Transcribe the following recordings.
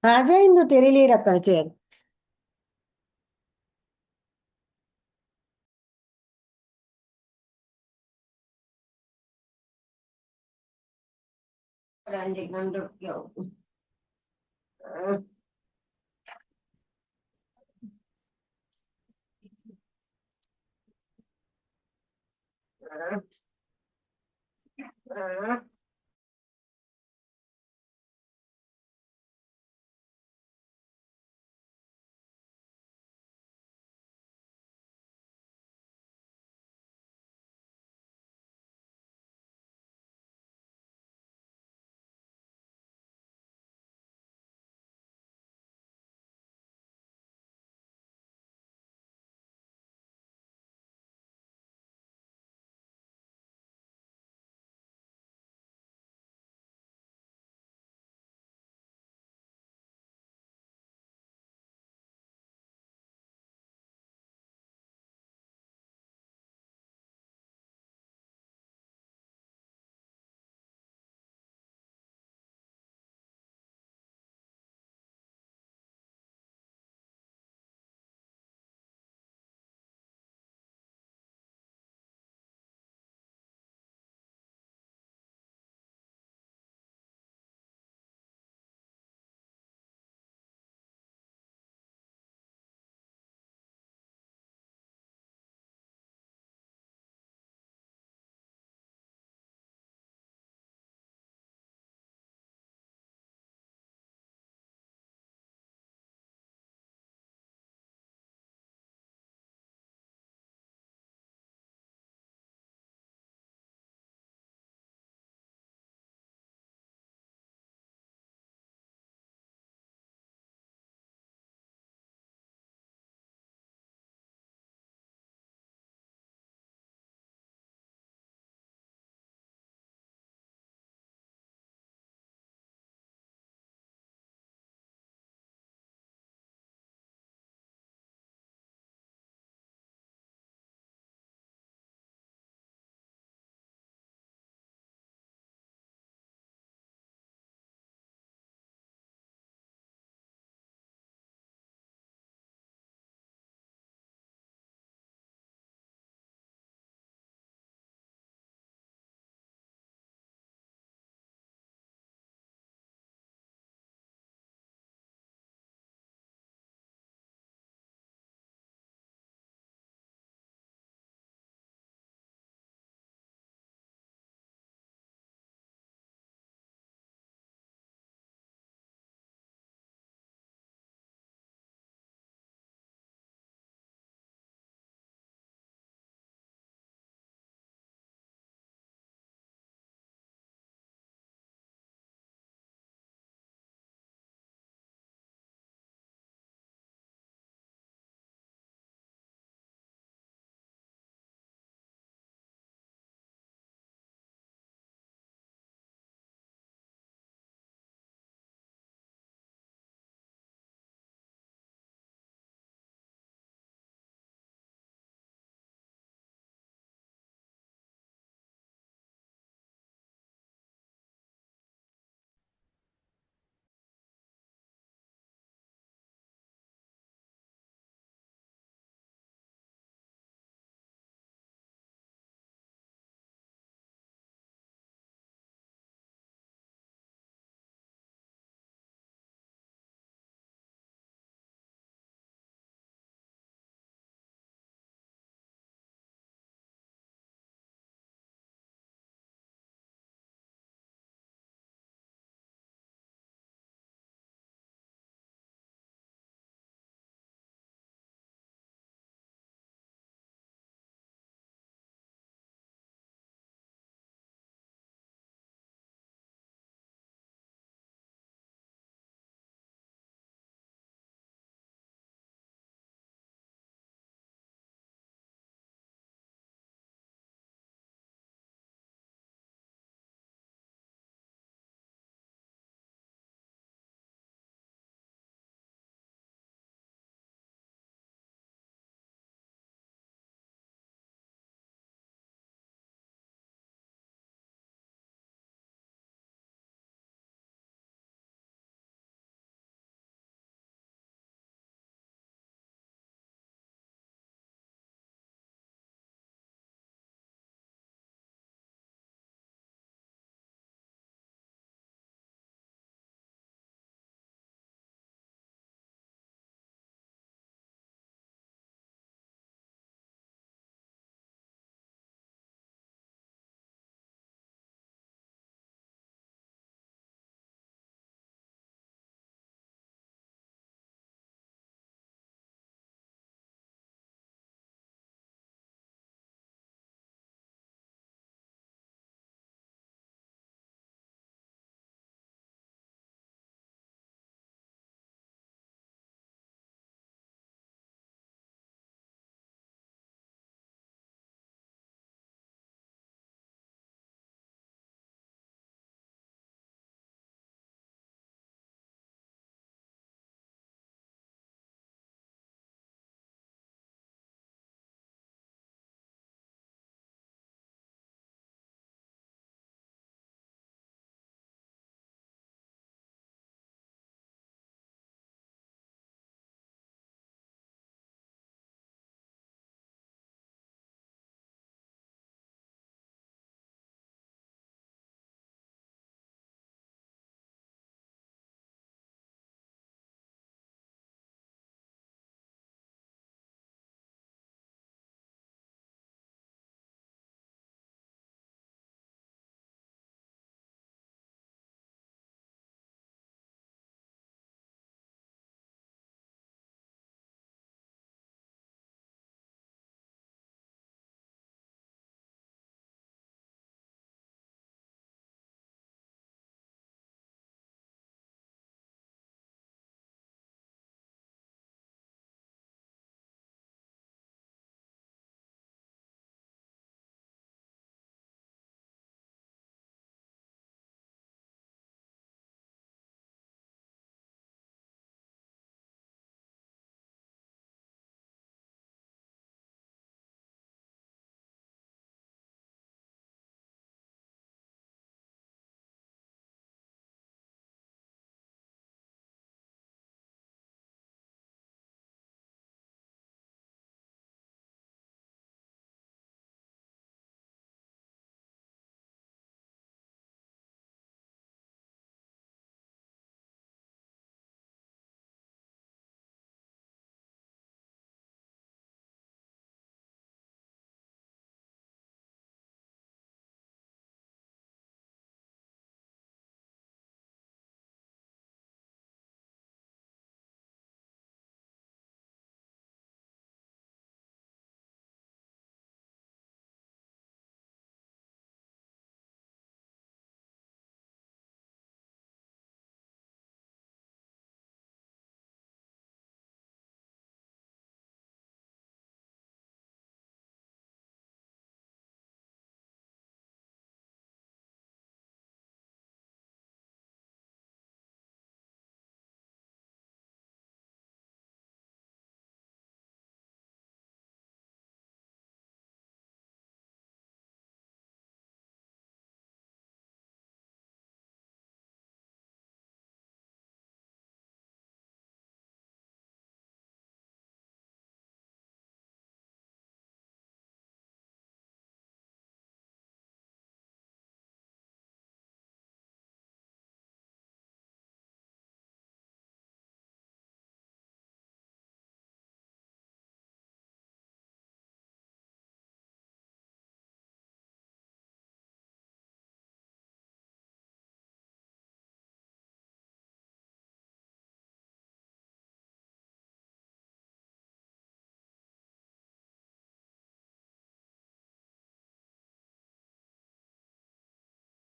आ जा इंदु, तेरे लिए रखा है चेयर। Randy nanduk yo.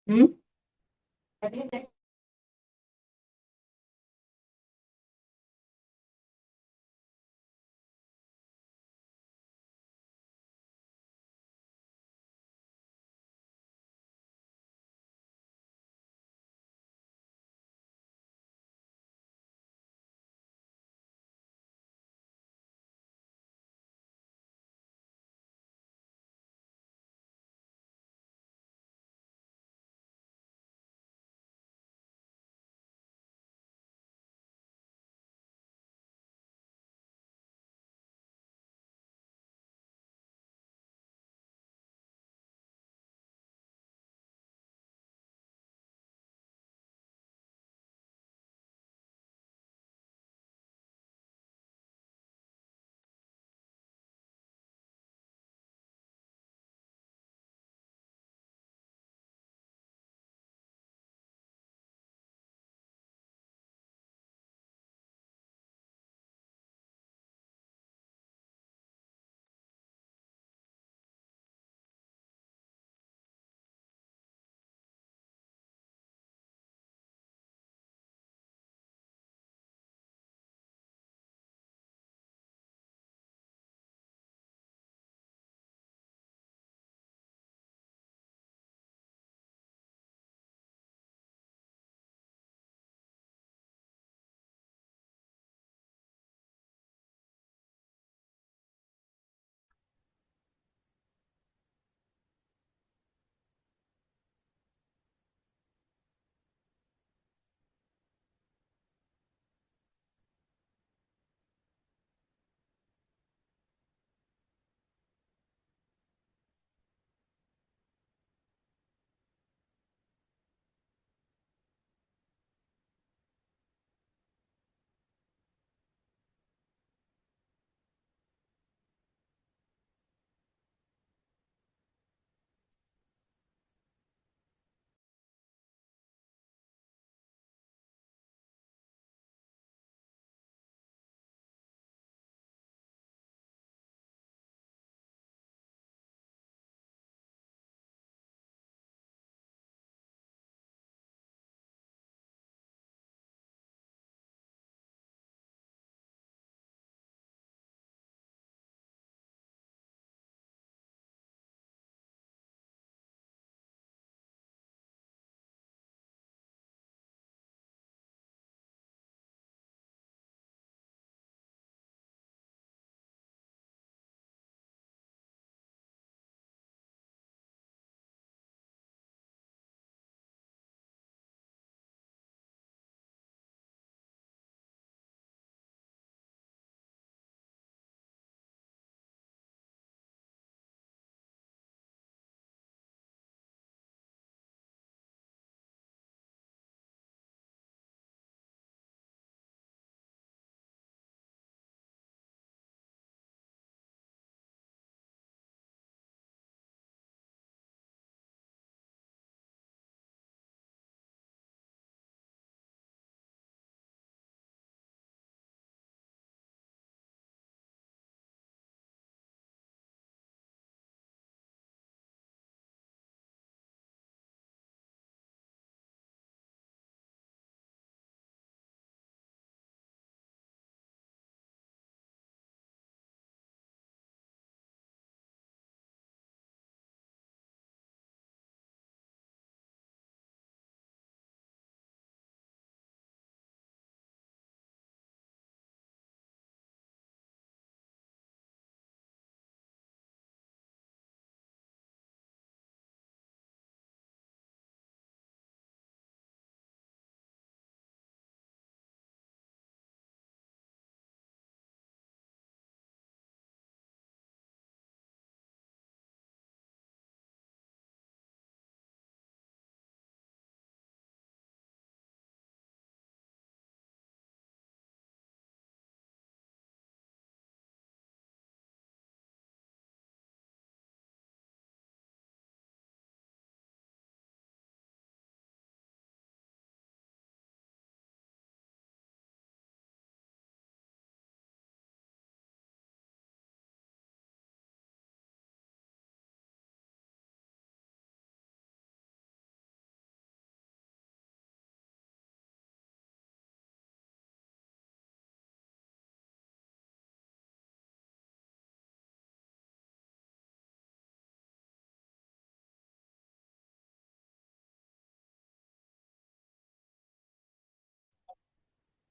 हम्म।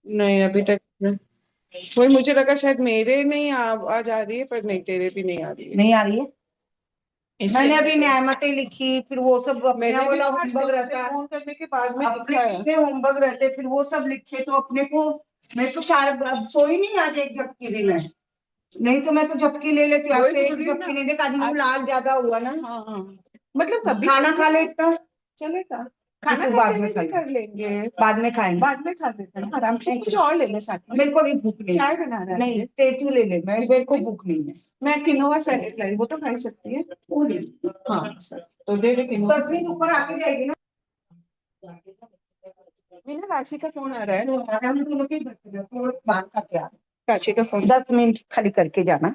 नहीं अभी तक वही मुझे लगा शायद मेरे नहीं आज आ रही है, पर नहीं तेरे भी नहीं आ रही है। नहीं आ रही है। इसलिए मैंने अभी न्यायमती लिखी, फिर वो सब अपने मैंने भी वाला आज होमवर्क तुमसे रहता है, फोन करने के बाद में अपने लिखा है। कितने होमवर्क रहते, फिर वो सब लिखे तो अपने को, मैं तो चार अब सोई नहीं आज एक झपकी भी मैं, नहीं तो मैं तो झपकी ले लेती हूँ। आज वही तो तो एक बोल रही हूँ झपकी ना। नहीं, देख आज मुंह आज लाल ज्यादा हुआ ना। हाँ हाँ, मतलब कभी खाना खा ले इतना, चलेगा। फिर खाना तू खाते बाद में हुए खा भी ले, कर लेंगे। बाद में खाएंगे। बाद में खा लेते हैं आराम से, कुछ और ले ले साथ में। मेरे को भी भूख नहीं, चाय बना रहा है नहीं तेतू ले ले, मेरे को भूख नहीं है। मैं किनोवा सैलेड लाई, वो तो खा ही सकती है। वो ले ले। हाँ तो दे दे किनोवा। 10 मिनट ऊपर आके जाएगी ना। मेरा राशि का फोन आ रहा है। हम दोनों के घर पे तो बात का क्या, राशि का फोन। 10 मिनट खाली करके जाना।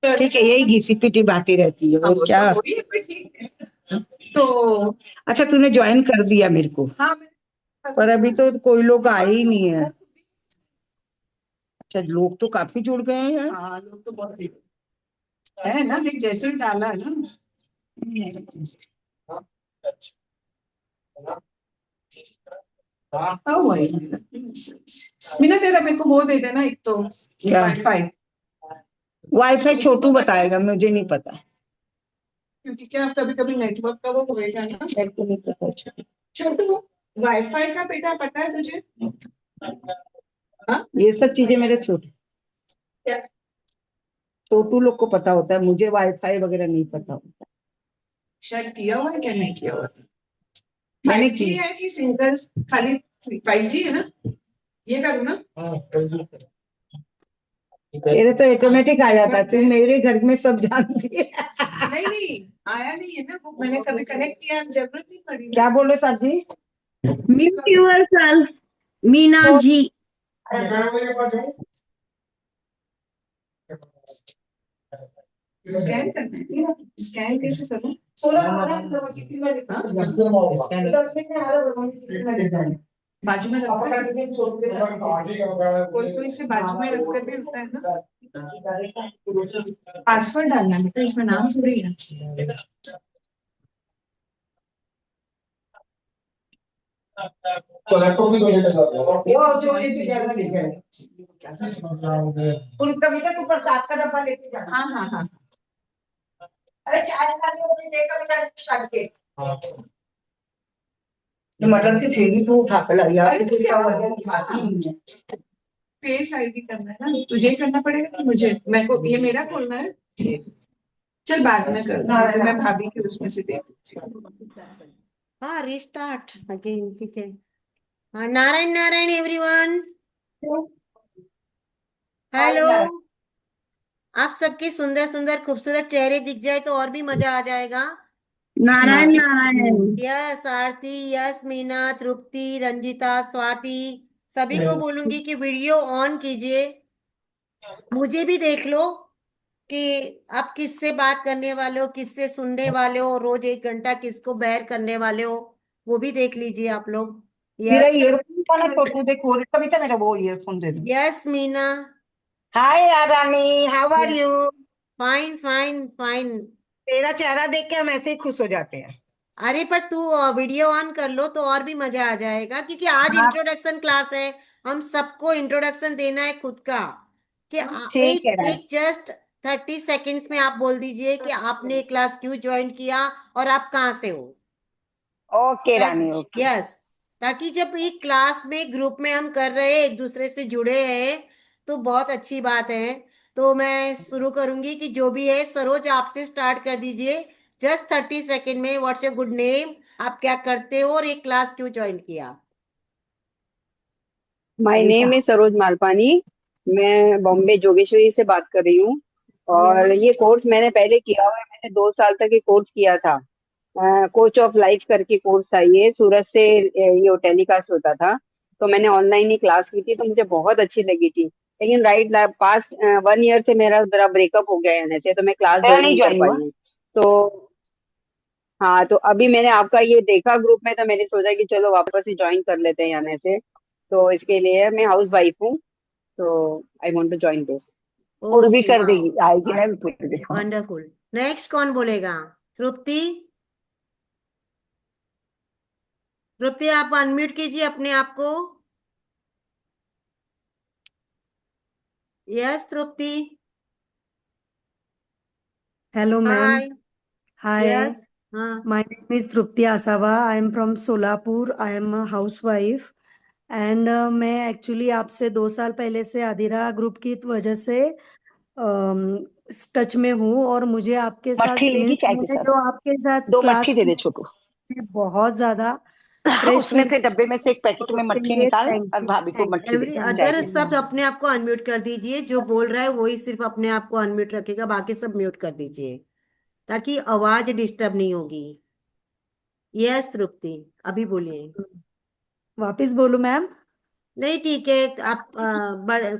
ठीक है, यही घिसी पिटी बातें रहती है, हाँ और वो क्या। तो हो रही है, पर ठीक है। तो अच्छा तूने ज्वाइन कर दिया मेरे को, हाँ पर अभी तो कोई लोग आए ही नहीं है। अच्छा लोग तो काफी जुड़ गए हैं। हाँ लोग तो बहुत है ना, देख जैसे ही डाला है ना। हाँ वही मीना, तेरा मेरे को वो दे देना एक तो क्या वाईफाई। वाईफाई छोटू बताएगा, मुझे नहीं पता। क्योंकि क्या कभी कभी नेटवर्क का वो होएगा ना। मेरे को नहीं पता। छोटू वाईफाई का बेटा पता है तुझे? हाँ ये सब चीजें मेरे छोटू क्या छोटू लोग को पता होता है, मुझे वाईफाई वगैरह नहीं पता होता। शायद किया हुआ है, क्या नहीं किया हुआ? मैंने 5G की, है कि सिंगल खाली? 5G है ना, ये करूँ ना? तेरे तो ऑटोमेटिक आ जाता है, तू मेरे घर में सब जानती है। नहीं नहीं आया नहीं है ना वो, मैंने कभी कनेक्ट किया, जरूरत नहीं पड़ी ना। क्या बोले सर जी? Mute yourself, Meena तो ji. स्कैन करना है, स्कैन कैसे करूँ? बाजू में रख कर, कोई कोई से बाजू में रख कर भी होता है ना। पासवर्ड डालना है, तो इसमें नाम थोड़ी है। तो लैपटॉप भी धोने का जाता है। वो जो नीचे जगह नहीं है। पूरी कविता तू प्रसाद का डब्बा लेके जाना। हाँ हाँ हाँ अरे चाय खाने को नहीं देगा बेटा छाट के। ये मटन की थैली तू उठा के ला यार, अरे तू क्या क्या वजह उठाती नहीं है। फेस आईडी करना है ना, तुझे ही करना पड़ेगा कि मुझे? मेरे को ये मेरा खोलना है। चल बाद में कर दूंगी, मैं भाभी की उसमें से देख। हाँ रिस्टार्ट अगेन, ठीक है। हाँ नारायण नारायण एवरीवन, हेलो। आप सबके सुंदर सुंदर खूबसूरत चेहरे दिख जाए तो और भी मजा आ जाएगा। नारायण नारायण। यस आरती, यस मीना, तृप्ति, रंजिता, स्वाति, सभी को बोलूंगी कि वीडियो ऑन कीजिए। मुझे भी देख लो कि आप किससे बात करने वाले हो, किससे सुनने वाले हो, रोज 1 घंटा किसको बेर करने वाले हो, वो भी देख लीजिए आप लोग। मेरा यस ईयरफोन था ना छोटू, देखो कविता मेरा वो ईयरफोन दे दो। Yes Meena, hi Rani, how are you? Fine fine fine. तेरा चेहरा देख के हम ऐसे ही खुश हो जाते हैं। अरे पर तू वीडियो ऑन कर लो तो और भी मजा आ जाएगा, क्योंकि आज हाँ इंट्रोडक्शन क्लास है। हम सबको इंट्रोडक्शन देना है खुद का। कि ठीक है एक रानी। एक जस्ट 30 सेकेंड्स में आप बोल दीजिए कि आपने क्लास क्यों ज्वाइन किया और आप कहाँ से हो। ओके रानी ओके। यस, ताकि जब एक क्लास में ग्रुप में हम कर रहे हैं, एक दूसरे से जुड़े हैं, तो बहुत अच्छी बात है। तो मैं शुरू करूंगी कि जो भी है, सरोज आपसे स्टार्ट कर दीजिए। जस्ट 30 सेकेंड में, व्हाट्स योर गुड नेम, आप क्या करते हो और एक क्लास क्यों ज्वाइन किया। My Kavita. Name is Saroj Malpani. मैं बॉम्बे जोगेश्वरी से बात कर रही हूँ। और यस। ये कोर्स मैंने पहले किया हुआ है, मैंने 2 साल तक ये कोर्स किया था। कोच ऑफ लाइफ करके कोर्स था ये, सूरत से ये टेलीकास्ट होता था। तो मैंने ऑनलाइन ही क्लास की थी, तो मुझे बहुत अच्छी लगी थी। लेकिन राइट पास्ट 1 ईयर से मेरा जरा ब्रेकअप हो गया है यहाँ से, तो मैं क्लास मेरा ज्वाइन नहीं नहीं कर ज्वाइन हुआ। पाई हूँ। तो हाँ, तो अभी मैंने आपका ये देखा ग्रुप में, तो मैंने सोचा कि चलो वापस ही ज्वाइन कर लेते हैं यहाँ से। तो इसके लिए मैं हाउस वाइफ हूँ, तो I want to join this. और भी ओके, कर वाह, देगी, आएगी ना भी फिर देखो। वंडरफुल। नेक्स्ट कौन बोलेगा। तृप्ति। तृप्ति, आप अनम्यूट कीजिए अपने आप को। यस तृप्ति। Hello, हाय। ma'am. Hi, yes. हाँ। my name is Trupti Asava. I am from Solapur. I am a housewife. And मैं एक्चुअली आपसे 2 साल पहले से अधिरा ग्रुप की वजह से टच में हूँ, और मुझे आपके मट्ठी साथ लेगी मीन्स चाय के मैंने साथ। जो आपके साथ 2 मट्ठी क्लास दे की दे छोटू। बहुत ज्यादा फ्रेश उसमें फील, से डब्बे में से एक पैकेट तो में उसके मट्ठी लिए निकाल थैंक और यू, भाभी को thank mathri you, they every thank चाय अदर के यू साथ। सब मैम। अपने आप को अनम्यूट कर दीजिए, जो बोल रहा है वही सिर्फ अपने आप को अनम्यूट रखेगा, बाकी सब म्यूट कर दीजिए, ताकि आवाज डिस्टर्ब नहीं होगी। यस तृप्ति, अभी बोलिए। वापिस बोलूं मैम? नहीं ठीक है, आप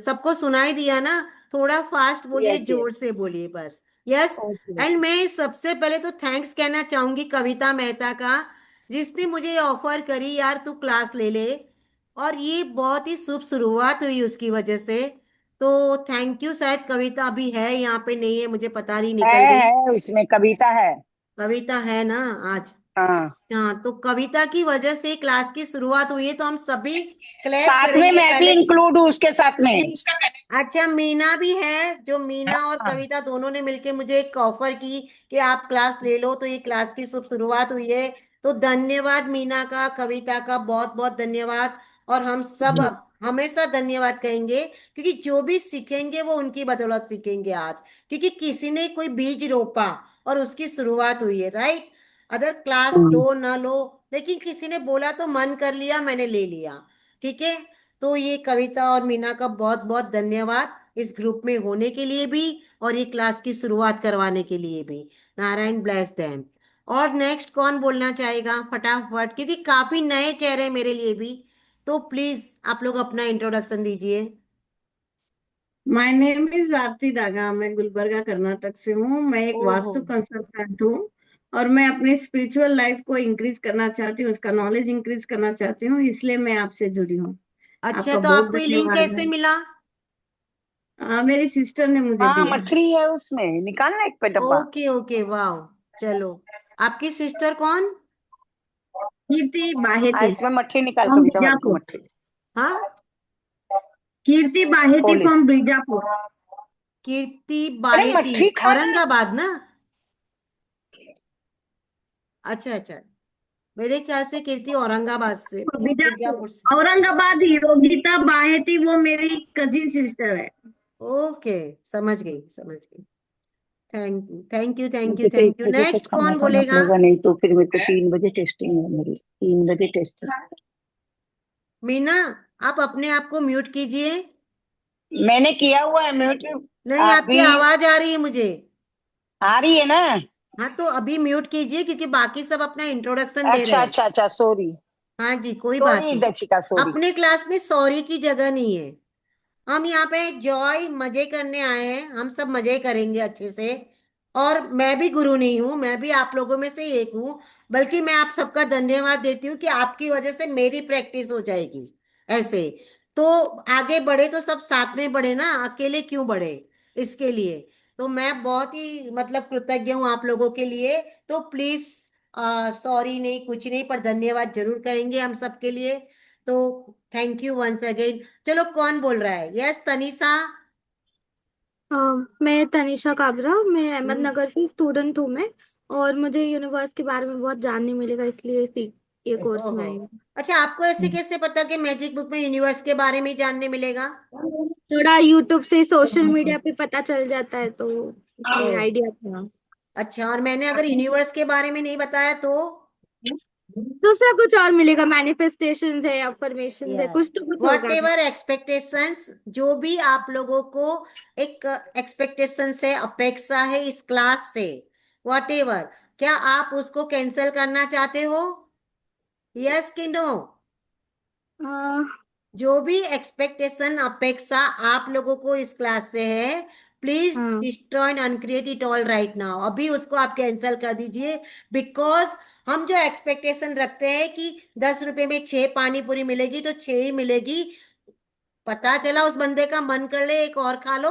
सबको सुनाई दिया ना। थोड़ा फास्ट बोलिए, यस यस। जोर से बोलिए बस। यस। Okay and okay. मैं सबसे पहले तो थैंक्स कहना चाहूंगी कविता मेहता का, जिसने मुझे ऑफर करी यार तू क्लास ले ले, और ये बहुत ही शुभ शुरुआत हुई उसकी वजह से। तो थैंक यू। शायद कविता अभी है यहाँ पे, नहीं है मुझे पता नहीं, निकल गई। है उसमें कविता है। कविता है ना आज। हाँ। हाँ, तो कविता की वजह से क्लास की शुरुआत हुई है, तो हम सभी क्लैप साथ में करेंगे मैं भी पहले। इंक्लूड हूँ उसके साथ में। अच्छा, मीना भी है, जो मीना और हाँ। कविता दोनों ने मिलके मुझे एक ऑफर की कि आप क्लास ले लो, तो ये क्लास की शुभ शुरुआत हुई है। तो धन्यवाद मीना का, कविता का बहुत बहुत धन्यवाद। और हम सब हमेशा धन्यवाद कहेंगे, क्योंकि जो भी सीखेंगे वो उनकी बदौलत सीखेंगे आज। क्योंकि किसी ने कोई बीज रोपा और उसकी शुरुआत हुई है, राइट। अगर क्लास लो ना लो, लेकिन किसी ने बोला तो मन कर लिया, मैंने ले लिया। ठीक है। तो ये कविता और मीना का बहुत बहुत धन्यवाद, इस ग्रुप में होने के लिए भी और ये क्लास की शुरुआत करवाने के लिए भी। Narayan bless them. और नेक्स्ट कौन बोलना चाहेगा फटाफट, क्योंकि काफी नए चेहरे मेरे लिए भी। तो प्लीज आप लोग अपना इंट्रोडक्शन दीजिए। माय नेम इज आरती दागा। मैं गुलबर्गा कर्नाटक से हूँ। मैं एक ओहो। वास्तु कंसल्टेंट हूँ, और मैं अपनी स्पिरिचुअल लाइफ को इंक्रीज करना चाहती हूँ, उसका नॉलेज इंक्रीज करना चाहती हूँ, इसलिए मैं आपसे जुड़ी हूँ। अच्छा, आपका तो बहुत आपको ये लिंक धन्यवाद कैसे है। मिला। मेरी सिस्टर ने मुझे हाँ दिया है। मठरी है उसमें, निकालना एक पे डब्बा। ओके ओके, वाह। चलो, आपकी सिस्टर कौन। कीर्ति हाँ बाहेती इसमें मट्ठी निकाल, फ्रॉम कविता भाभी को बीजापुर। मट्ठी। हाँ। कीर्ति बाहेती खोल इसे। फ्रॉम बीजापुर। कीर्ति अरे बाहेती, मट्ठी खाना। औरंगाबाद ना। अच्छा अच्छा, मेरे ख्याल से कीर्ति औरंगाबाद से, बीजापुर मिर्जापुर से। औरंगाबाद हीरो गीता बाहेती वो मेरी कजिन सिस्टर है। ओके, समझ गई समझ गई। Thank you thank you thank you मुझे तो एक थैंक यू। बजे तक नेक्स्ट खाना कौन खाना बोलेगा। पड़ेगा, नहीं तो फिर मेरे को 3 बजे टेस्टिंग है मेरी, 3 बजे टेस्टिंग। मीना, आप अपने आप को म्यूट कीजिए। मैंने किया हुआ है म्यूट। नहीं, आप आपकी भी। आवाज आ रही है मुझे। आ रही है ना। हाँ, तो अभी म्यूट कीजिए, क्योंकि बाकी सब अपना इंट्रोडक्शन दे रहे अच्छा हैं। अच्छा अच्छा, सॉरी। हाँ जी, कोई बात सॉरी नहीं। दर्शिका, सॉरी। अपने क्लास में सॉरी की जगह नहीं है। हम यहाँ पे जॉय मजे करने आए हैं, हम सब मजे करेंगे अच्छे से। और मैं भी गुरु नहीं हूँ, मैं भी आप लोगों में से एक हूँ। बल्कि मैं आप सबका धन्यवाद देती हूँ कि आपकी वजह से मेरी प्रैक्टिस हो जाएगी। ऐसे तो आगे बढ़े तो सब साथ में बढ़े ना, अकेले क्यों बढ़े। इसके लिए तो मैं बहुत ही मतलब कृतज्ञ हूँ आप लोगों के लिए। तो प्लीज सॉरी नहीं, कुछ नहीं, पर धन्यवाद जरूर कहेंगे हम सबके लिए। तो थैंक यू वंस अगेन। चलो कौन बोल रहा है? यस तनिषा। मैं तनिषा काबरा, मैं हम्म, अहमदनगर से स्टूडेंट हूँ मैं। और मुझे यूनिवर्स के बारे में बहुत जानने मिलेगा, इसलिए ये कोर्स में ओहो। आई हूँ। अच्छा, आपको ऐसे कैसे पता कि मैजिक बुक में यूनिवर्स के बारे में जानने मिलेगा? थोड़ा यूट्यूब से सोशल मीडिया पे पता चल जाता है, तो ओ, इसलिए आइडिया था। अच्छा, और मैंने अगर यूनिवर्स के बारे में नहीं बताया तो? दूसरा कुछ और मिलेगा, मैनिफेस्टेशन है, अफर्मेशन है, यस, कुछ तो कुछ वॉट होगा। एवर एक्सपेक्टेशंस, जो भी आप लोगों को एक एक्सपेक्टेशन है, अपेक्षा है इस क्लास से, वॉट एवर, क्या आप उसको कैंसिल करना चाहते हो? यस कि नो? हाँ। जो भी एक्सपेक्टेशन, अपेक्षा आप लोगों को इस क्लास से है, प्लीज हाँ। Destroy and uncreate it all right now. अभी उसको आप कैंसिल कर दीजिए। बिकॉज हम जो एक्सपेक्टेशन रखते हैं कि 10 रुपए में 6 पानी पूरी मिलेगी तो 6 ही मिलेगी, पता चला उस बंदे का मन कर ले एक और खा लो।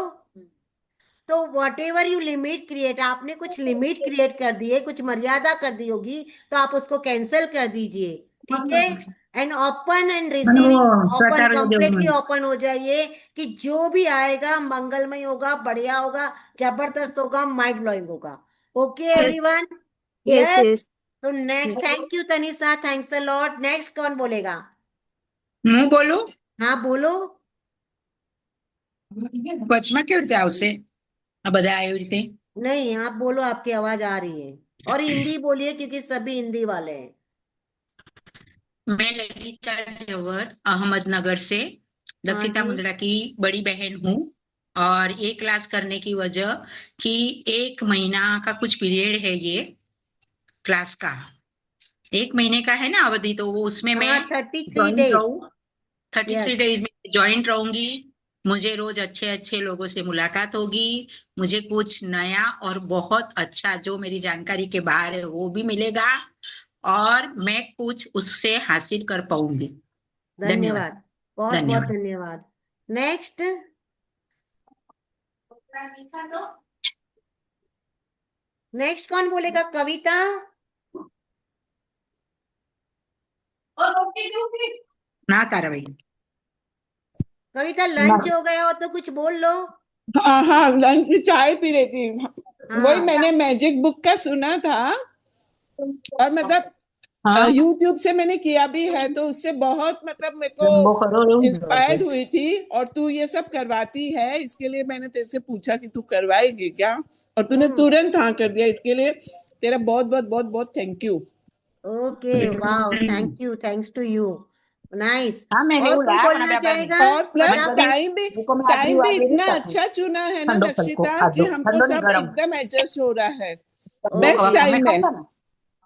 तो what ever you limit create, आपने कुछ लिमिट क्रिएट कर दी है, कुछ मर्यादा कर दी होगी, तो आप उसको कैंसिल कर दीजिए। ठीक है? And open and receiving, open, completely open हो जाइए कि जो भी आएगा मंगलमय होगा, बढ़िया होगा, जबरदस्त होगा, माइंड ब्लोइंग होगा। Okay yes. Everyone? Yes. Yes. Yes. तो next, thank you Tanisha, thanks a lot. Next कौन बोलेगा? હું બોલું? हाँ बोलो। વચમાં કેવી રીતે આવશે આ બધા આવી રીતે? नहीं, आप बोलो, आपकी आवाज आ रही है। और हिंदी बोलिए क्योंकि सभी हिंदी वाले हैं। मैं ललिता जवर अहमदनगर से हाँ दक्षिता जी। मुंद्रा की बड़ी बहन हूँ। और ये क्लास करने की वजह कि 1 महीना का कुछ पीरियड है ये क्लास का। 1 महीने का है ना अवधि, तो वो उसमें मैं हाँ, 33 ज्वाइंट डेज। रहूँ। 33 यस। डेज में ज्वाइंट रहूंगी। मुझे रोज अच्छे अच्छे लोगों से मुलाकात होगी। मुझे कुछ नया और बहुत अच्छा जो मेरी जानकारी के बाहर है वो भी मिलेगा। और मैं कुछ उससे हासिल कर पाऊंगी। धन्यवाद। धन्यवाद, बहुत बहुत धन्यवाद। धन्यवाद। नेक्स्ट, नेक्स्ट कौन बोलेगा? कविता। ना ताराबाई। कविता, लंच हो गया हो तो कुछ बोल लो। हाँ हाँ, लंच में चाय पी रही थी। वही हाँ। मैंने मैजिक बुक का सुना था, और मतलब हाँ। यूट्यूब से मैंने किया भी है, तो उससे बहुत मतलब मेरे को इंस्पायर्ड हुई थी। और तू ये सब करवाती है, इसके लिए मैंने तेरे से पूछा कि तू करवाएगी क्या, और तूने हम्म। तुरंत हाँ कर दिया। इसके लिए तेरा बहुत बहुत बहुत बहुत thank you. Okay, wow, thank you, thanks to you. Nice. हाँ मैंने और वो कोई लाया पण बोलना डब्बा में। चाहेगा? और प्लस फटाफट। टाइम भी इतना अच्छा चुना है ना दक्षिता, कि हमको सब एकदम एडजस्ट हो रहा है। बेस्ट ओके, टाइम है।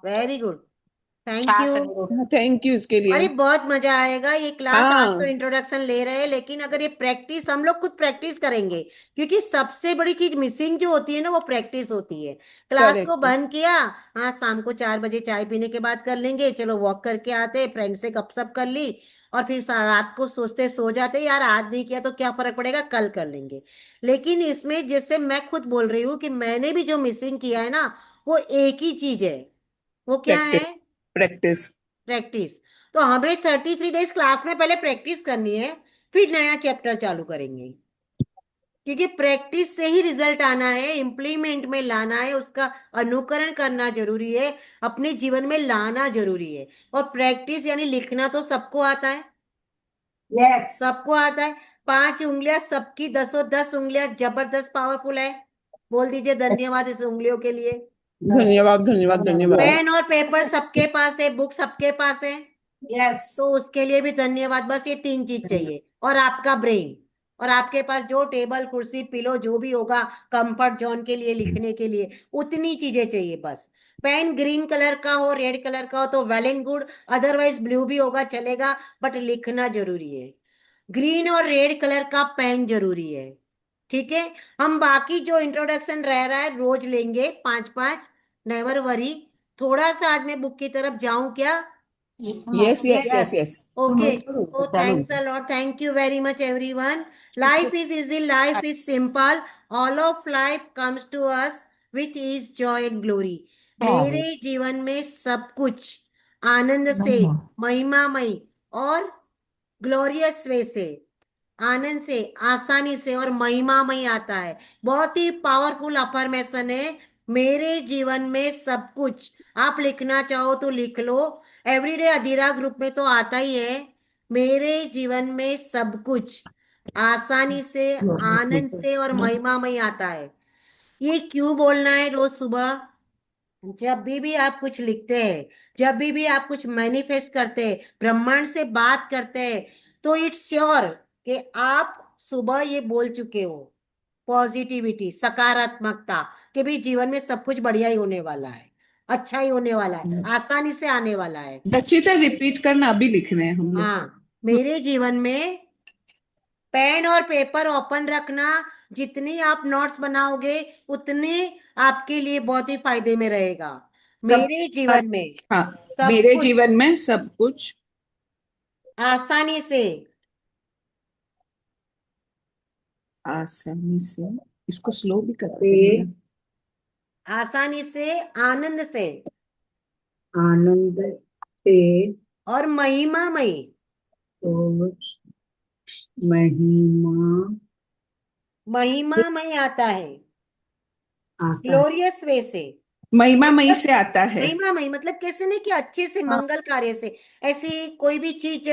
वेरी गुड, थैंक छाछ यू। और थैंक यू इसके लिए। अरे बहुत मजा आएगा ये क्लास। आज तो हाँ, इंट्रोडक्शन ले रहे हैं, लेकिन अगर ये प्रैक्टिस, हम लोग खुद प्रैक्टिस करेंगे, क्योंकि सबसे बड़ी चीज मिसिंग जो होती है ना, वो प्रैक्टिस होती है। क्लास को करेक्ट। बंद किया, हाँ शाम को 4 बजे चाय पीने के बाद कर लेंगे, चलो वॉक करके आते, फ्रेंड से गपशप कर ली, और फिर रात को सोचते सो जाते, यार आज नहीं किया तो क्या फर्क पड़ेगा, कल कर लेंगे। लेकिन इसमें जैसे मैं खुद बोल रही हूँ कि मैंने भी जो मिसिंग किया है ना, वो एक ही चीज है। वो क्या प्रैक्टिस। है? प्रैक्टिस। प्रैक्टिस। तो हमें 33 डेज क्लास में पहले प्रैक्टिस करनी है, फिर नया चैप्टर चालू करेंगे। क्योंकि प्रैक्टिस से ही रिजल्ट आना है, इम्प्लीमेंट में लाना है, उसका अनुकरण करना जरूरी है, अपने जीवन में लाना जरूरी है। और प्रैक्टिस यानी लिखना तो सबको आता है, यस। सबको आता है। 5 उंगलियां सबकी, 10 उंगलियां जबरदस्त पावरफुल है। बोल दीजिए धन्यवाद इस उंगलियों के लिए। धन्यवाद धन्यवाद धन्यवाद। पेन और पेपर सबके पास है, बुक सबके पास है, यस। तो उसके लिए भी धन्यवाद। बस ये 3 चीज चाहिए, और आपका ब्रेन, और आपके पास जो टेबल कुर्सी पिलो जो भी होगा कंफर्ट जोन के लिए, लिखने के लिए, उतनी चीजें चाहिए बस। पेन ग्रीन कलर का हो, रेड कलर का हो तो well and good, otherwise blue भी होगा चलेगा, बट लिखना जरूरी है। ग्रीन और रेड कलर का पेन जरूरी है। ठीक है? हम बाकी जो इंट्रोडक्शन रह रहा है रोज लेंगे 5-5, नेवर वरी। थोड़ा सा आज मैं बुक की तरफ जाऊं क्या? Yes yes yes. Yes yes. Okay, तो thanks a lot, thank you very much everyone. Life is easy, life is simple. All of life comes to us with is joy and glory. मेरे जीवन में सब कुछ आनंद से, महिमामय और glorious वे से, आनंद से, आसानी से और महिमामय आता है। बहुत ही पावरफुल अफर्मेशन है। मेरे जीवन में सब कुछ, आप लिखना चाहो तो लिख लो। एवरीडे अधीरा ग्रुप में तो आता ही है। मेरे जीवन में सब कुछ आसानी से, आनंद से और महिमामय आता है। ये क्यों बोलना है रोज सुबह? जब भी आप कुछ लिखते हैं, जब भी आप कुछ मैनिफेस्ट करते हैं, ब्रह्मांड से बात करते हैं, तो इट्स श्योर कि आप सुबह ये बोल चुके हो। पॉजिटिविटी, सकारात्मकता, कि भी जीवन में सब कुछ बढ़िया ही होने वाला है, अच्छा ही होने वाला है, आसानी से आने वाला है। रचिता रिपीट करना, अभी लिख रहे हैं हम लोग। हाँ, मेरे जीवन में पेन और पेपर ओपन रखना। जितनी आप नोट्स बनाओगे उतने आपके लिए बहुत ही फायदे में रहेगा। मेरे जीवन में हाँ, सब मेरे कुछ जीवन में सब कुछ आसानी से, आसानी से, इसको स्लो भी कर आसानी से, आनंद से आनंद से और महिमामय और महिमा महिमामय आता है। आता है। ग्लोरियस वे से, महिमामयी मतलब से आता है। महिमामय मतलब कैसे, नहीं कि अच्छे से, मंगल कार्य से। ऐसी कोई भी चीज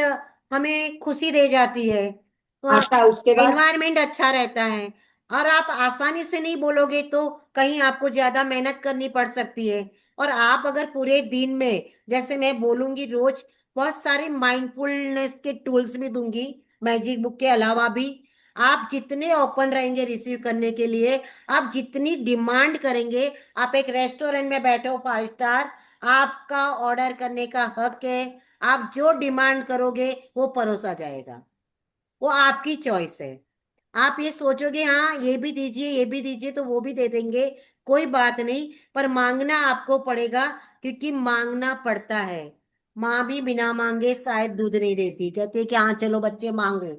हमें खुशी दे जाती है तो आता है उसके बाद एनवायरमेंट अच्छा रहता है। और आप आसानी से नहीं बोलोगे तो कहीं आपको ज्यादा मेहनत करनी पड़ सकती है। और आप अगर पूरे दिन में, जैसे मैं बोलूंगी रोज, बहुत सारे माइंडफुलनेस के टूल्स भी दूंगी मैजिक बुक के अलावा भी। आप जितने ओपन रहेंगे रिसीव करने के लिए, आप जितनी डिमांड करेंगे, आप एक रेस्टोरेंट में बैठे हो 5 स्टार, आपका ऑर्डर करने का हक है। आप जो डिमांड करोगे वो परोसा जाएगा, वो आपकी चॉइस है। आप ये सोचोगे हाँ ये भी दीजिए, ये भी दीजिए, तो वो भी दे देंगे, कोई बात नहीं। पर मांगना आपको पड़ेगा, क्योंकि मांगना पड़ता है। माँ भी बिना मांगे शायद दूध नहीं देती, कहती है कि हाँ चलो बच्चे मांगो।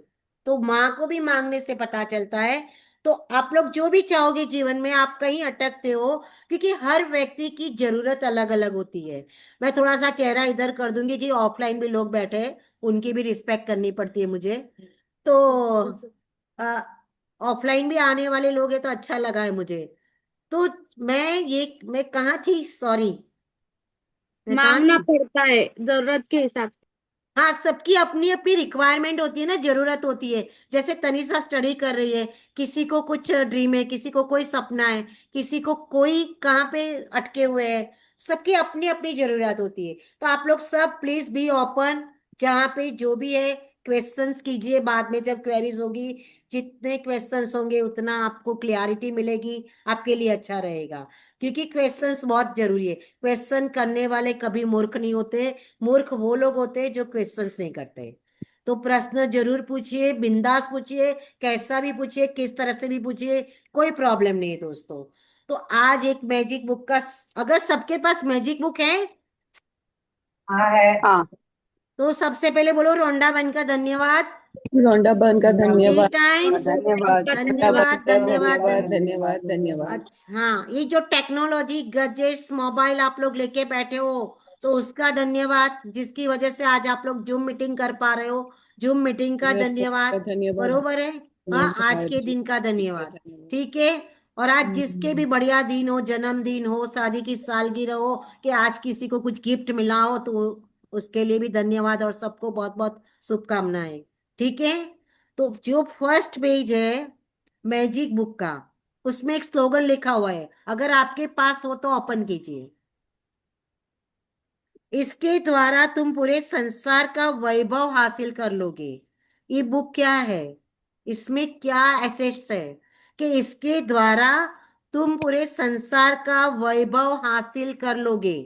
तो माँ को भी मांगने से पता चलता है। तो आप लोग जो भी चाहोगे जीवन में, आप कहीं अटकते हो, क्योंकि हर व्यक्ति की जरूरत अलग अलग होती है। मैं थोड़ा सा चेहरा इधर कर दूंगी कि ऑफलाइन भी लोग बैठे हैं, उनकी भी रिस्पेक्ट करनी पड़ती है मुझे। तो ऑफलाइन भी आने वाले लोग हैं तो अच्छा लगा है मुझे। तो मैं कहाँ थी, सॉरी, मैं कहाँ मांगना थी? पड़ता है जरूरत के हिसाब से। हाँ, सबकी अपनी अपनी रिक्वायरमेंट होती है ना, जरूरत होती है। जैसे तनिषा स्टडी कर रही है, किसी को कुछ ड्रीम है, किसी को कोई सपना है, किसी को कोई कहाँ पे अटके हुए हैं। सबकी अपनी अपनी जरूरत होती है। तो आप लोग सब प्लीज बी ओपन, जहाँ पे जो भी है क्वेश्चंस कीजिए। बाद में जब क्वेरीज होगी, जितने क्वेश्चंस होंगे उतना आपको क्लियरिटी मिलेगी, आपके लिए अच्छा रहेगा। क्योंकि क्वेश्चंस बहुत जरूरी है। क्वेश्चन करने वाले कभी मूर्ख नहीं होते। मूर्ख वो लोग होते हैं जो क्वेश्चंस नहीं करते। तो प्रश्न जरूर पूछिए, बिंदास पूछिए, कैसा भी पूछिए, किस तरह से भी पूछिए, कोई प्रॉब्लम नहीं है दोस्तों। तो आज एक मैजिक बुक का, अगर सबके पास मैजिक बुक है हाँ है। हाँ, तो सबसे पहले बोलो रोंडा बन का धन्यवाद लौंडा बहन का 3 धन्यवाद। टाइम्स। धन्यवाद। धन्यवाद, धन्यवाद, धन्यवाद, धन्यवाद, धन्यवाद। अच्छा हाँ, ये जो टेक्नोलॉजी गजेट्स मोबाइल आप लोग लेके बैठे हो, तो उसका धन्यवाद, जिसकी वजह से आज आप लोग जूम मीटिंग कर पा रहे हो। जूम मीटिंग का धन्यवाद। धन्यवाद, बरोबर है? हाँ, आज के दिन का धन्यवाद। ठीक है। और आज जिसके भी बढ़िया दिन हो, जन्मदिन हो, शादी की सालगिरह हो, कि आज किसी को कुछ गिफ्ट मिला हो, तो उसके लिए भी धन्यवाद और सबको बहुत बहुत शुभकामनाएं। ठीक है। तो जो फर्स्ट पेज है मैजिक बुक का, उसमें एक स्लोगन लिखा हुआ है, अगर आपके पास हो तो ओपन कीजिए। इसके द्वारा तुम पूरे संसार का वैभव हासिल कर लोगे। ये बुक क्या है, इसमें क्या एसेट्स है, कि इसके द्वारा तुम पूरे संसार का वैभव हासिल कर लोगे।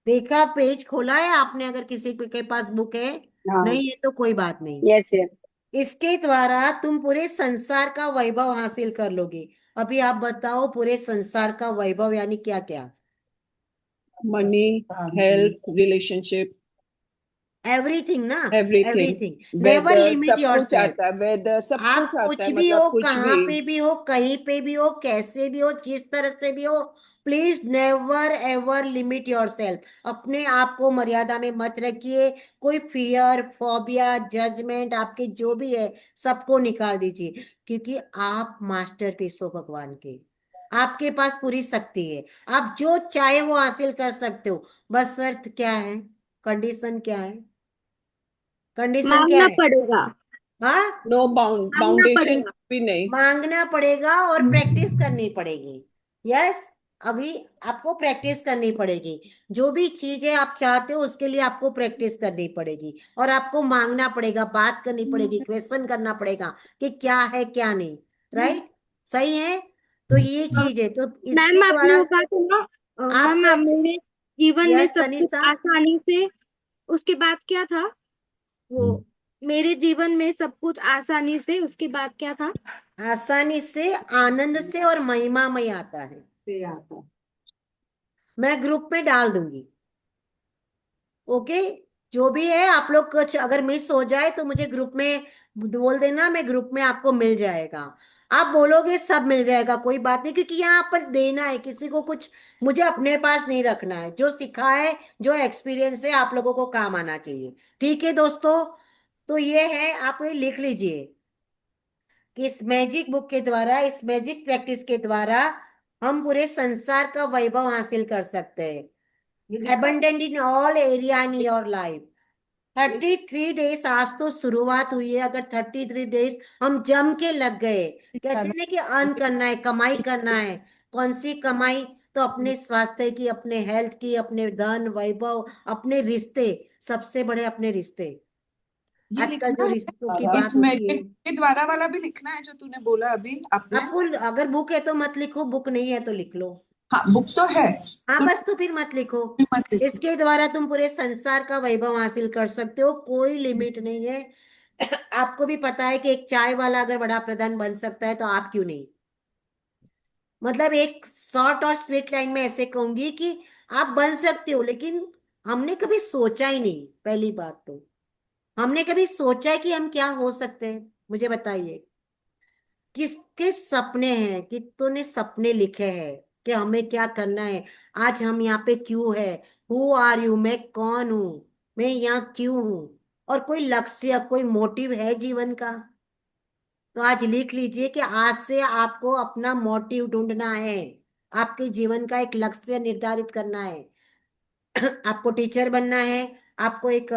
देखा, पेज खोला है आपने? अगर किसी के पास बुक है, हाँ, नहीं है तो कोई बात नहीं। Yes yes. इसके द्वारा तुम पूरे संसार का वैभव हासिल कर लोगे। अभी आप बताओ, पूरे संसार का वैभव यानी क्या क्या? मनी, हेल्थ, रिलेशनशिप, एवरीथिंग ना, everything, everything, never whether limit सब योर कुछ सेल्फ। आता है, वेदर सब आप कुछ आता कुछ है, भी मतलब हो, कुछ कहाँ भी। पे भी हो, कहीं पे भी हो, कैसे भी हो, जिस तरह से भी हो, please never ever limit your self. अपने आप को मर्यादा में मत रखिए। कोई फियर, फोबिया, जजमेंट आपके जो भी है सबको निकाल दीजिए, क्योंकि आप मास्टरपीस हो भगवान के। आपके पास पूरी शक्ति है, आप जो चाहे वो हासिल कर सकते हो। बस शर्त क्या है, कंडीशन क्या है, कंडीशन क्या मांगना है? पड़ेगा, हाँ, नो मांगना बाउंडेशन पड़ेगा। भी नहीं। मांगना पड़ेगा और प्रैक्टिस करनी पड़ेगी। यस, अभी आपको प्रैक्टिस करनी पड़ेगी। जो भी चीज है आप चाहते हो उसके लिए आपको प्रैक्टिस करनी पड़ेगी, और आपको मांगना पड़ेगा, बात करनी पड़ेगी, क्वेश्चन करना पड़ेगा कि क्या है क्या नहीं। राइट, सही है। तो ये चीज है, तो इसके मैम आपने द्वारा वो कहा था ना, मैम आपको। मेरे जीवन में यस सब कुछ तनिषा। आसानी से, उसके बाद क्या था वो, मेरे जीवन में सब कुछ आसानी से, उसके बाद क्या था? आसानी से, आनंद से और महिमा में आता है। मैं ग्रुप में डाल दूंगी। ओके, जो भी है आप लोग कुछ अगर मिस हो जाए तो मुझे ग्रुप में बोल देना, मैं ग्रुप में आपको मिल जाएगा। आप बोलोगे सब मिल जाएगा, कोई बात नहीं, क्योंकि यहाँ पर देना है किसी को कुछ, मुझे अपने पास नहीं रखना है। जो सीखा है, जो एक्सपीरियंस है, आप लोगों को काम आना चाहिए। ठीक है दोस्तों, तो ये है, आप ये लिख लीजिए कि इस मैजिक बुक के द्वारा, इस मैजिक प्रैक्टिस के द्वारा हम पूरे संसार का वैभव हासिल कर सकते हैं। abundant in all area in your life। 33 days आज तो शुरुआत हुई है, अगर 33 डेज हम जम के लग गए, कहते हैं ना कि अर्न करना है, कमाई करना है। कौन सी कमाई? तो अपने स्वास्थ्य की, अपने हेल्थ की, अपने धन वैभव, अपने रिश्ते, सबसे बड़े अपने रिश्ते। ये आजकल लिखना जो रिश्तों की है इस बात होती है। मैजिक के द्वारा वाला भी लिखना है जो तूने बोला अभी आपने। आपको अगर बुक है तो मत लिखो, बुक नहीं है तो लिख लो। हाँ बुक तो है, हाँ, तो बस तो फिर मत लिखो। मत लिखो। इसके द्वारा तुम पूरे संसार का वैभव हासिल कर सकते हो, कोई लिमिट नहीं है। आपको भी पता है कि एक चाय वाला अगर बड़ा प्रधान बन सकता है तो आप क्यों नहीं? मतलब एक शॉर्ट और स्वीट लाइन में ऐसे कहूंगी कि आप बन सकते हो, लेकिन हमने कभी सोचा ही नहीं। पहली बात तो हमने कभी सोचा है कि हम क्या हो सकते हैं? मुझे बताइए, किसके सपने हैं, कितने सपने लिखे हैं कि हमें क्या करना है, आज हम यहाँ पे क्यों है, हु आर यू, मैं कौन हूं, मैं यहाँ क्यों हूं, और कोई लक्ष्य, कोई मोटिव है जीवन का? तो आज लिख लीजिए कि आज से आपको अपना मोटिव ढूंढना है, आपके जीवन का एक लक्ष्य निर्धारित करना है। आपको टीचर बनना है, आपको एक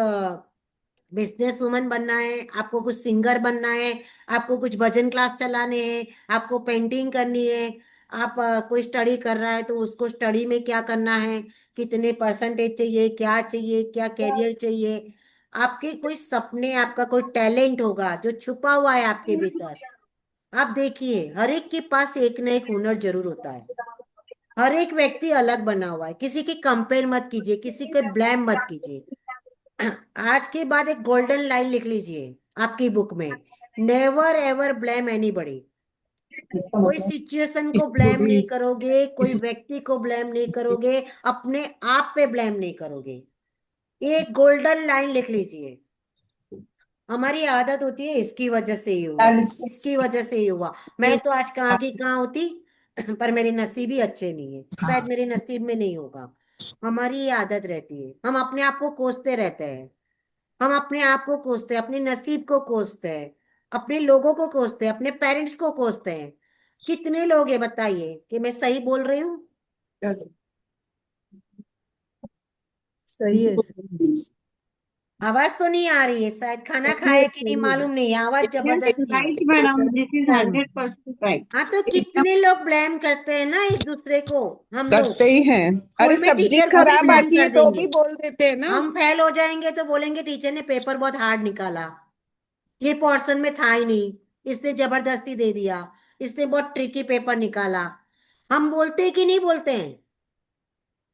बिजनेस वुमन बनना है, आपको कुछ सिंगर बनना है, आपको कुछ भजन क्लास चलाने हैं, आपको पेंटिंग करनी है। आप कोई स्टडी कर रहा है तो उसको स्टडी में क्या करना है, कितने परसेंटेज चाहिए, क्या चाहिए, क्या कैरियर चाहिए। आपके कोई सपने, आपका कोई टैलेंट होगा जो छुपा हुआ है आपके भीतर। आप देखिए, हर एक के पास एक ना एक हुनर जरूर होता है। हर एक व्यक्ति अलग बना हुआ है, किसी की कंपेयर मत कीजिए, किसी को ब्लेम मत कीजिए। आज के बाद एक गोल्डन लाइन लिख लीजिए आपकी बुक में, नेवर एवर ब्लेम एनीबॉडी। कोई सिचुएशन को ब्लेम नहीं करोगे, कोई व्यक्ति को ब्लेम नहीं करोगे, अपने आप पे ब्लेम नहीं करोगे। एक गोल्डन लाइन लिख लीजिए। हमारी आदत होती है इसकी वजह से ही हुआ, इसकी वजह से ही हुआ, मैं तो आज कहाँ की कहाँ होती। पर मेरे नसीब ही अच्छे नहीं है, शायद मेरे नसीब में नहीं होगा। हमारी ये आदत रहती है, हम अपने आप को कोसते रहते हैं। हम अपने आप को कोसते हैं, अपने नसीब को कोसते हैं, अपने लोगों को कोसते हैं, अपने पेरेंट्स को कोसते हैं। कितने लोग हैं बताइए कि मैं सही बोल रही हूँ? सही है आवाज तो नहीं आ रही है, शायद खाना खाया कि नहीं मालूम नहीं, आवाज जबरदस्ती है। Right madam, this is 100% right. हाँ, तो कितने लोग ब्लेम करते हैं ना एक दूसरे को। हम लोग करते ही हैं। अरे स्कूल में सब्जी टीचर को भी खराब ब्लेम आती है कर तो देंगे। भी बोल देते हैं ना। हम फेल हो जाएंगे तो बोलेंगे टीचर ने पेपर बहुत हार्ड निकाला, ये पोर्शन में था ही नहीं, इसने जबरदस्ती दे दिया, इसने बहुत ट्रिकी पेपर निकाला। हम बोलते हैं कि नहीं बोलते हैं?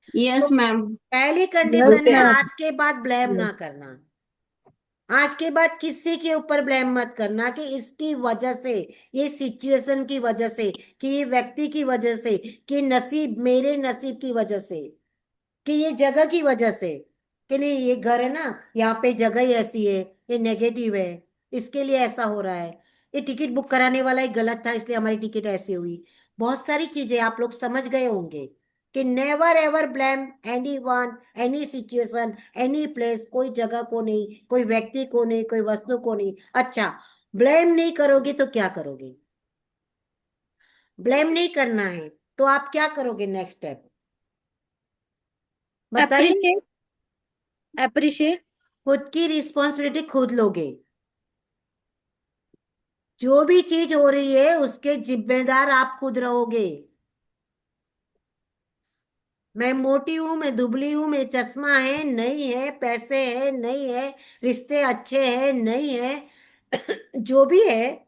तो यस मैम। पहली यस कंडीशन है, मैम। आज के बाद ब्लेम ना करना। आज के बाद किसी के ऊपर ब्लेम मत करना कि इसकी वजह से, ये सिचुएशन की वजह से, कि ये व्यक्ति की वजह से, कि नसीब, मेरे नसीब की वजह से, कि ये जगह की वजह से। कि नहीं ये घर है ना, यहाँ पे जगह ही ऐसी है, ये नेगेटिव है, इसके लिए ऐसा हो रहा है, ये टिकट बुक कराने वाला ही गलत था इसलिए हमारी टिकट ऐसी हुई। बहुत सारी चीजें आप लोग समझ गए होंगे कि never ever blame any one, any situation, any place, कोई जगह को नहीं, कोई व्यक्ति को नहीं, कोई वस्तु को नहीं। अच्छा, ब्लेम नहीं करोगे तो क्या करोगे? ब्लेम नहीं करना है तो आप क्या करोगे? नेक्स्ट स्टेप बताइए। Appreciate, appreciate. खुद की रिस्पॉन्सिबिलिटी खुद लोगे। जो भी चीज हो रही है उसके जिम्मेदार आप खुद रहोगे। मैं मोटी हूं, मैं दुबली हूं, मैं चश्मा है नहीं है, पैसे है नहीं है, रिश्ते अच्छे हैं नहीं है, जो भी है,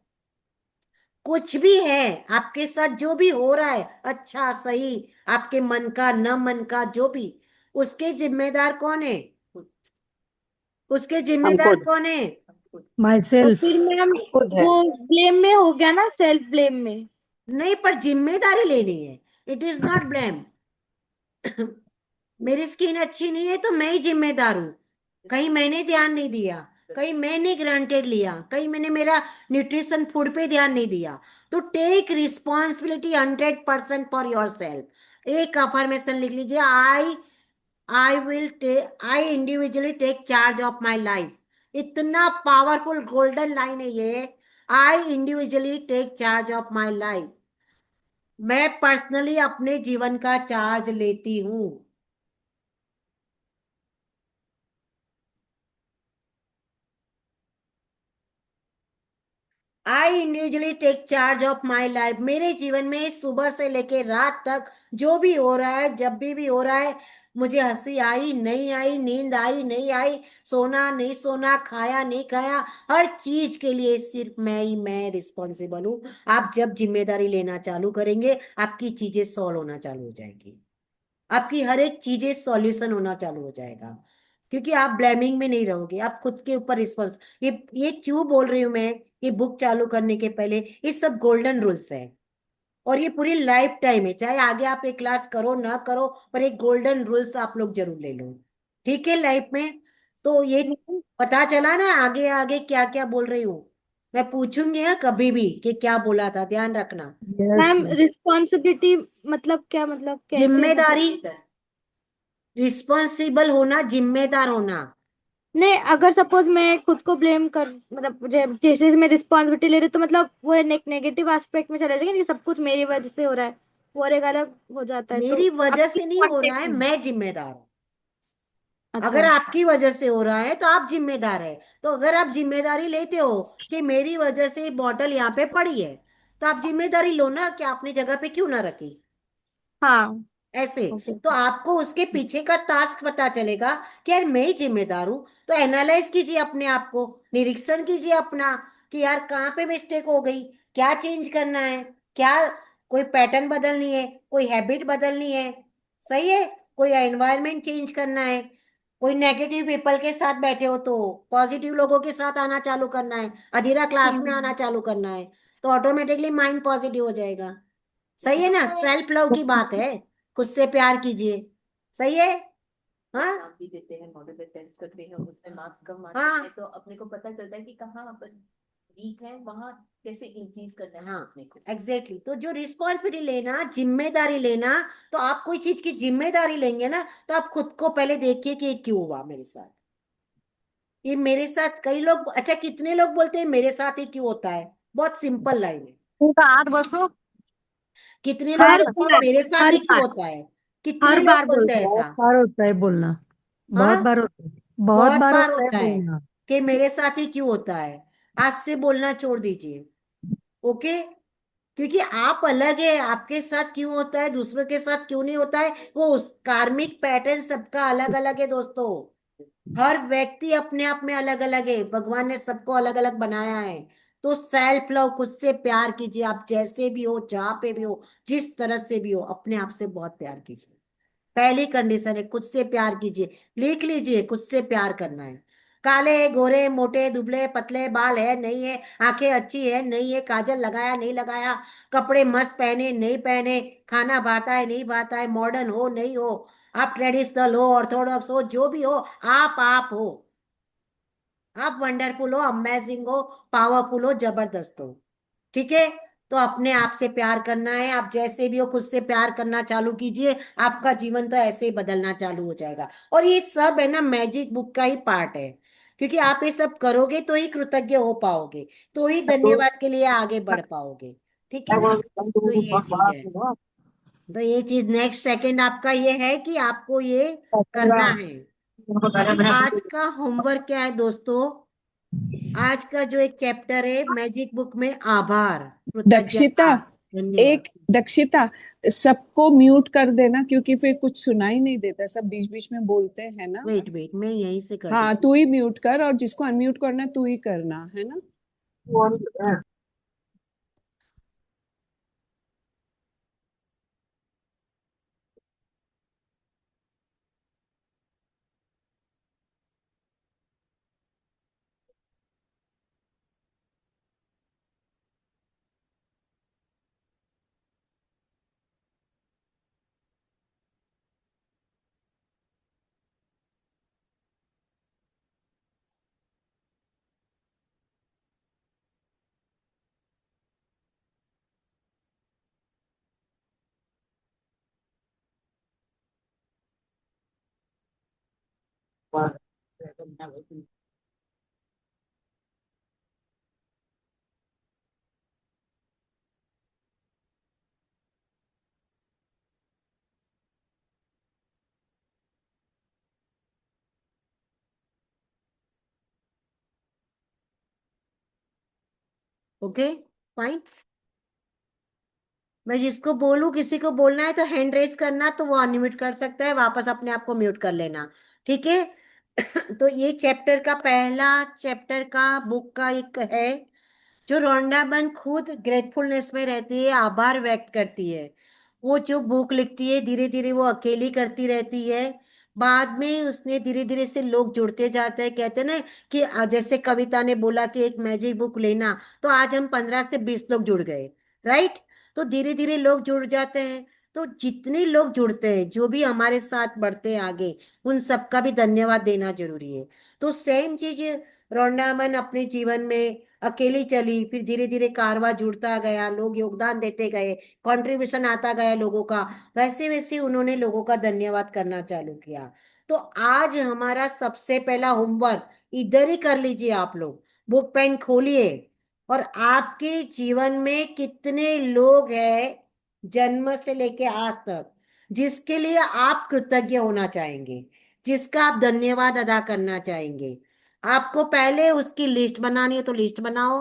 कुछ भी है, आपके साथ जो भी हो रहा है अच्छा सही, आपके मन का न मन का जो भी, उसके जिम्मेदार कौन है? उसके हम जिम्मेदार खुद कौन है? माई तो सेल्फ। फिर मैम खुद है। वो ब्लेम में हो गया ना, सेल्फ ब्लेम में। नहीं, पर जिम्मेदारी लेनी है। It is not blame. मेरी स्किन अच्छी नहीं है तो मैं ही जिम्मेदार हूं। कहीं मैंने ध्यान नहीं दिया, कहीं मैंने ग्रांटेड लिया, कहीं मैंने मेरा न्यूट्रिशन फूड पे ध्यान नहीं दिया। तो take responsibility 100% for yourself. एक अफर्मेशन लिख लीजिए, I individually take charge of my life. इतना पावरफुल गोल्डन लाइन है ये। I individually take charge of my life. मैं पर्सनली अपने जीवन का चार्ज लेती हूँ। I individually take charge of my life. मेरे जीवन में सुबह से लेके रात तक जो भी हो रहा है, जब भी हो रहा है, मुझे हंसी आई नहीं आई, नींद आई नहीं आई, सोना नहीं सोना, खाया नहीं खाया, हर चीज के लिए सिर्फ मैं रिस्पॉन्सिबल हूँ। आप जब जिम्मेदारी लेना चालू करेंगे आपकी चीजें सॉल्व होना चालू हो जाएगी, आपकी हर एक चीजें सॉल्यूशन होना चालू हो जाएगा, क्योंकि आप ब्लेमिंग में नहीं रहोगे, आप खुद के ऊपर रिस्पॉन्स। ये क्यों बोल रही हूं मैं? ये बुक चालू करने के पहले ये सब गोल्डन रूल्स है, और ये पूरी लाइफ टाइम है, चाहे आगे आप एक क्लास करो ना करो, पर एक गोल्डन रूल्स आप लोग जरूर ले लो, ठीक है, लाइफ में। तो ये पता चला ना आगे आगे क्या क्या बोल रही हूँ। मैं पूछूंगी हाँ कभी भी कि क्या बोला था, ध्यान रखना। Yes ma'am yes. रिस्पॉन्सिबिलिटी मतलब क्या, मतलब कैसे, मतलब जिम्मेदारी, रिस्पॉन्सिबल होना, जिम्मेदार होना। नहीं, अगर सपोज मैं खुद को ब्लेम कर, मतलब मुझे जैसे मैं रिस्पॉन्सिबिलिटी ले रही हूँ तो मतलब वो नेगेटिव एस्पेक्ट में चला जाएगा कि सब कुछ मेरी वजह से हो रहा है, वो एक अलग हो जाता है। तो मेरी वजह अब से किस नहीं हो रहा कॉन्टेक्स्ट है, में? मैं जिम्मेदार हूं। अगर अच्छा। आपकी वजह से हो रहा है तो आप जिम्मेदार है। तो अगर आप जिम्मेदारी लेते हो कि मेरी वजह से बॉटल यहाँ पे पड़ी है, तो आप जिम्मेदारी लो ना कि आपने जगह पे क्यों ना रखी, हाँ। ऐसे। ओके। तो आपको उसके पीछे का टास्क पता चलेगा कि यार मैं ही जिम्मेदार हूं। तो एनालाइज कीजिए अपने आप को, निरीक्षण कीजिए अपना कि यार कहाँ पे मिस्टेक हो गई, क्या चेंज करना है, क्या कोई पैटर्न बदलनी है, कोई हैबिट बदलनी है, सही है, कोई एनवायरनमेंट चेंज करना है, कोई नेगेटिव पीपल के साथ बैठे हो तो पॉजिटिव लोगों के साथ आना चालू करना है, अधीरा क्लास में आना चालू करना है, तो ऑटोमेटिकली माइंड पॉजिटिव हो जाएगा। सही है ना, सेल्फ लव की बात है, खुद से प्यार कीजिए, सही है। हाँ एग्जाम भी देते हैं, मॉडल टेस्ट करते हैं, उसमें मार्क्स कम आते हाँ हैं तो अपने को पता चलता है कि कहाँ अपन वीक है, वहां कैसे इंक्रीज करना है हाँ, अपने को। एग्जैक्टली। तो जो रिस्पॉन्सिबिलिटी लेना, जिम्मेदारी लेना, तो आप कोई चीज की जिम्मेदारी लेंगे ना, तो आप खुद को पहले देखिए कि ये क्यों हुआ मेरे साथ। ये मेरे साथ, कई लोग, अच्छा कितने लोग बोलते हैं मेरे साथ ही क्यों होता है? बहुत सिंपल लाइन है। उनका 8 वर्षों। कितने लोग हर बोलते हैं बार, मेरे साथ हर ही क्यों बार, होता है? कितने हर लोग बार बोलते हैं बोलते हैं। बहुत ऐसा? बार होता है बोलना। बहुत हाँ, बार होता है। बहुत बहुत बार बार होता है होता है बोलना। कि मेरे साथ ही क्यों होता है। आज से बोलना छोड़ दीजिए, ओके? क्योंकि आप अलग है, आपके साथ क्यों होता है, दूसरों के साथ क्यों नहीं होता है, वो उस कार्मिक पैटर्न सबका अलग अलग है दोस्तों। हर व्यक्ति अपने आप में अलग अलग है, भगवान ने सबको अलग अलग बनाया है। तो सेल्फ लव, खुद से प्यार कीजिए, आप जैसे भी हो, जहां पे भी हो, जिस तरह से भी हो, अपने आप से बहुत प्यार कीजिए। पहली कंडीशन है, खुद से प्यार कीजिए, लिख लीजिए, खुद से प्यार करना है। काले गोरे मोटे दुबले पतले, बाल है नहीं है, आंखें अच्छी है नहीं है, काजल लगाया नहीं लगाया, कपड़े मस्त पहने नहीं पहने, खाना भाता है नहीं भाता है, मॉडर्न हो नहीं हो, आप ट्रेडिशनल हो, ऑर्थोडॉक्स हो, जो भी हो, आप हो। आप वंडरफुल हो, अमेजिंग हो, पावरफुल हो, जबरदस्त हो। ठीक है। तो अपने आप से प्यार करना है। आप जैसे भी हो खुद से प्यार करना चालू कीजिए, आपका जीवन तो ऐसे ही बदलना चालू हो जाएगा। और ये सब है ना मैजिक बुक का ही पार्ट है, क्योंकि आप ये सब करोगे तो ही कृतज्ञ हो पाओगे, तो ही धन्यवाद के लिए आगे बढ़ पाओगे। ठीक है ना। तो ये चीज है। तो ये चीज नेक्स्ट सेकंड आपका ये है कि आपको ये करना है। अभी आज का होमवर्क क्या है दोस्तों? आज का जो एक चैप्टर है मैजिक बुक में, आभार, दक्षिता, कृतज्ञता, धन्यवाद। एक दक्षिता, सबको म्यूट कर देना क्योंकि फिर कुछ सुनाई नहीं देता, सब बीच बीच में बोलते हैं ना। वेट वेट, मैं यहीं से कर हाँ, देती तू ही म्यूट कर, और जिसको अनम्यूट करना है तू ही करना है ना। Okay, fine. मैं जिसको बोलूं, किसी को बोलना है तो हैंड रेस करना, तो वो अनम्यूट कर सकता है, वापस अपने आप को म्यूट कर लेना। ठीक है। तो ये चैप्टर का पहला चैप्टर का बुक का एक है, जो रोंडा बन खुद ग्रेटफुलनेस में रहती है, आभार व्यक्त करती है। वो जो बुक लिखती है धीरे धीरे वो अकेली करती रहती है। बाद में उसने धीरे धीरे से लोग जुड़ते जाते हैं। कहते हैं ना कि जैसे कविता ने बोला कि एक मैजिक बुक लेना, तो आज हम 15 से 20 लोग जुड़ गए। राइट। तो धीरे धीरे लोग जुड़ जाते हैं। तो जितने लोग जुड़ते हैं, जो भी हमारे साथ बढ़ते हैं आगे, उन सबका भी धन्यवाद देना जरूरी है। तो सेम चीज रोंडामन अपने जीवन में अकेली चली, फिर धीरे धीरे कारवा जुड़ता गया, लोग योगदान देते गए, कंट्रीब्यूशन आता गया लोगों का। वैसे वैसे उन्होंने लोगों का धन्यवाद करना चालू किया। तो आज हमारा सबसे पहला होमवर्क इधर ही कर लीजिए आप लोग। बुक पेन खोलिए, और आपके जीवन में कितने लोग हैं जन्म से लेके आज तक, जिसके लिए आप कृतज्ञ होना चाहेंगे, जिसका आप धन्यवाद अदा करना चाहेंगे। आपको पहले उसकी लिस्ट बनानी है तो लिस्ट बनाओ।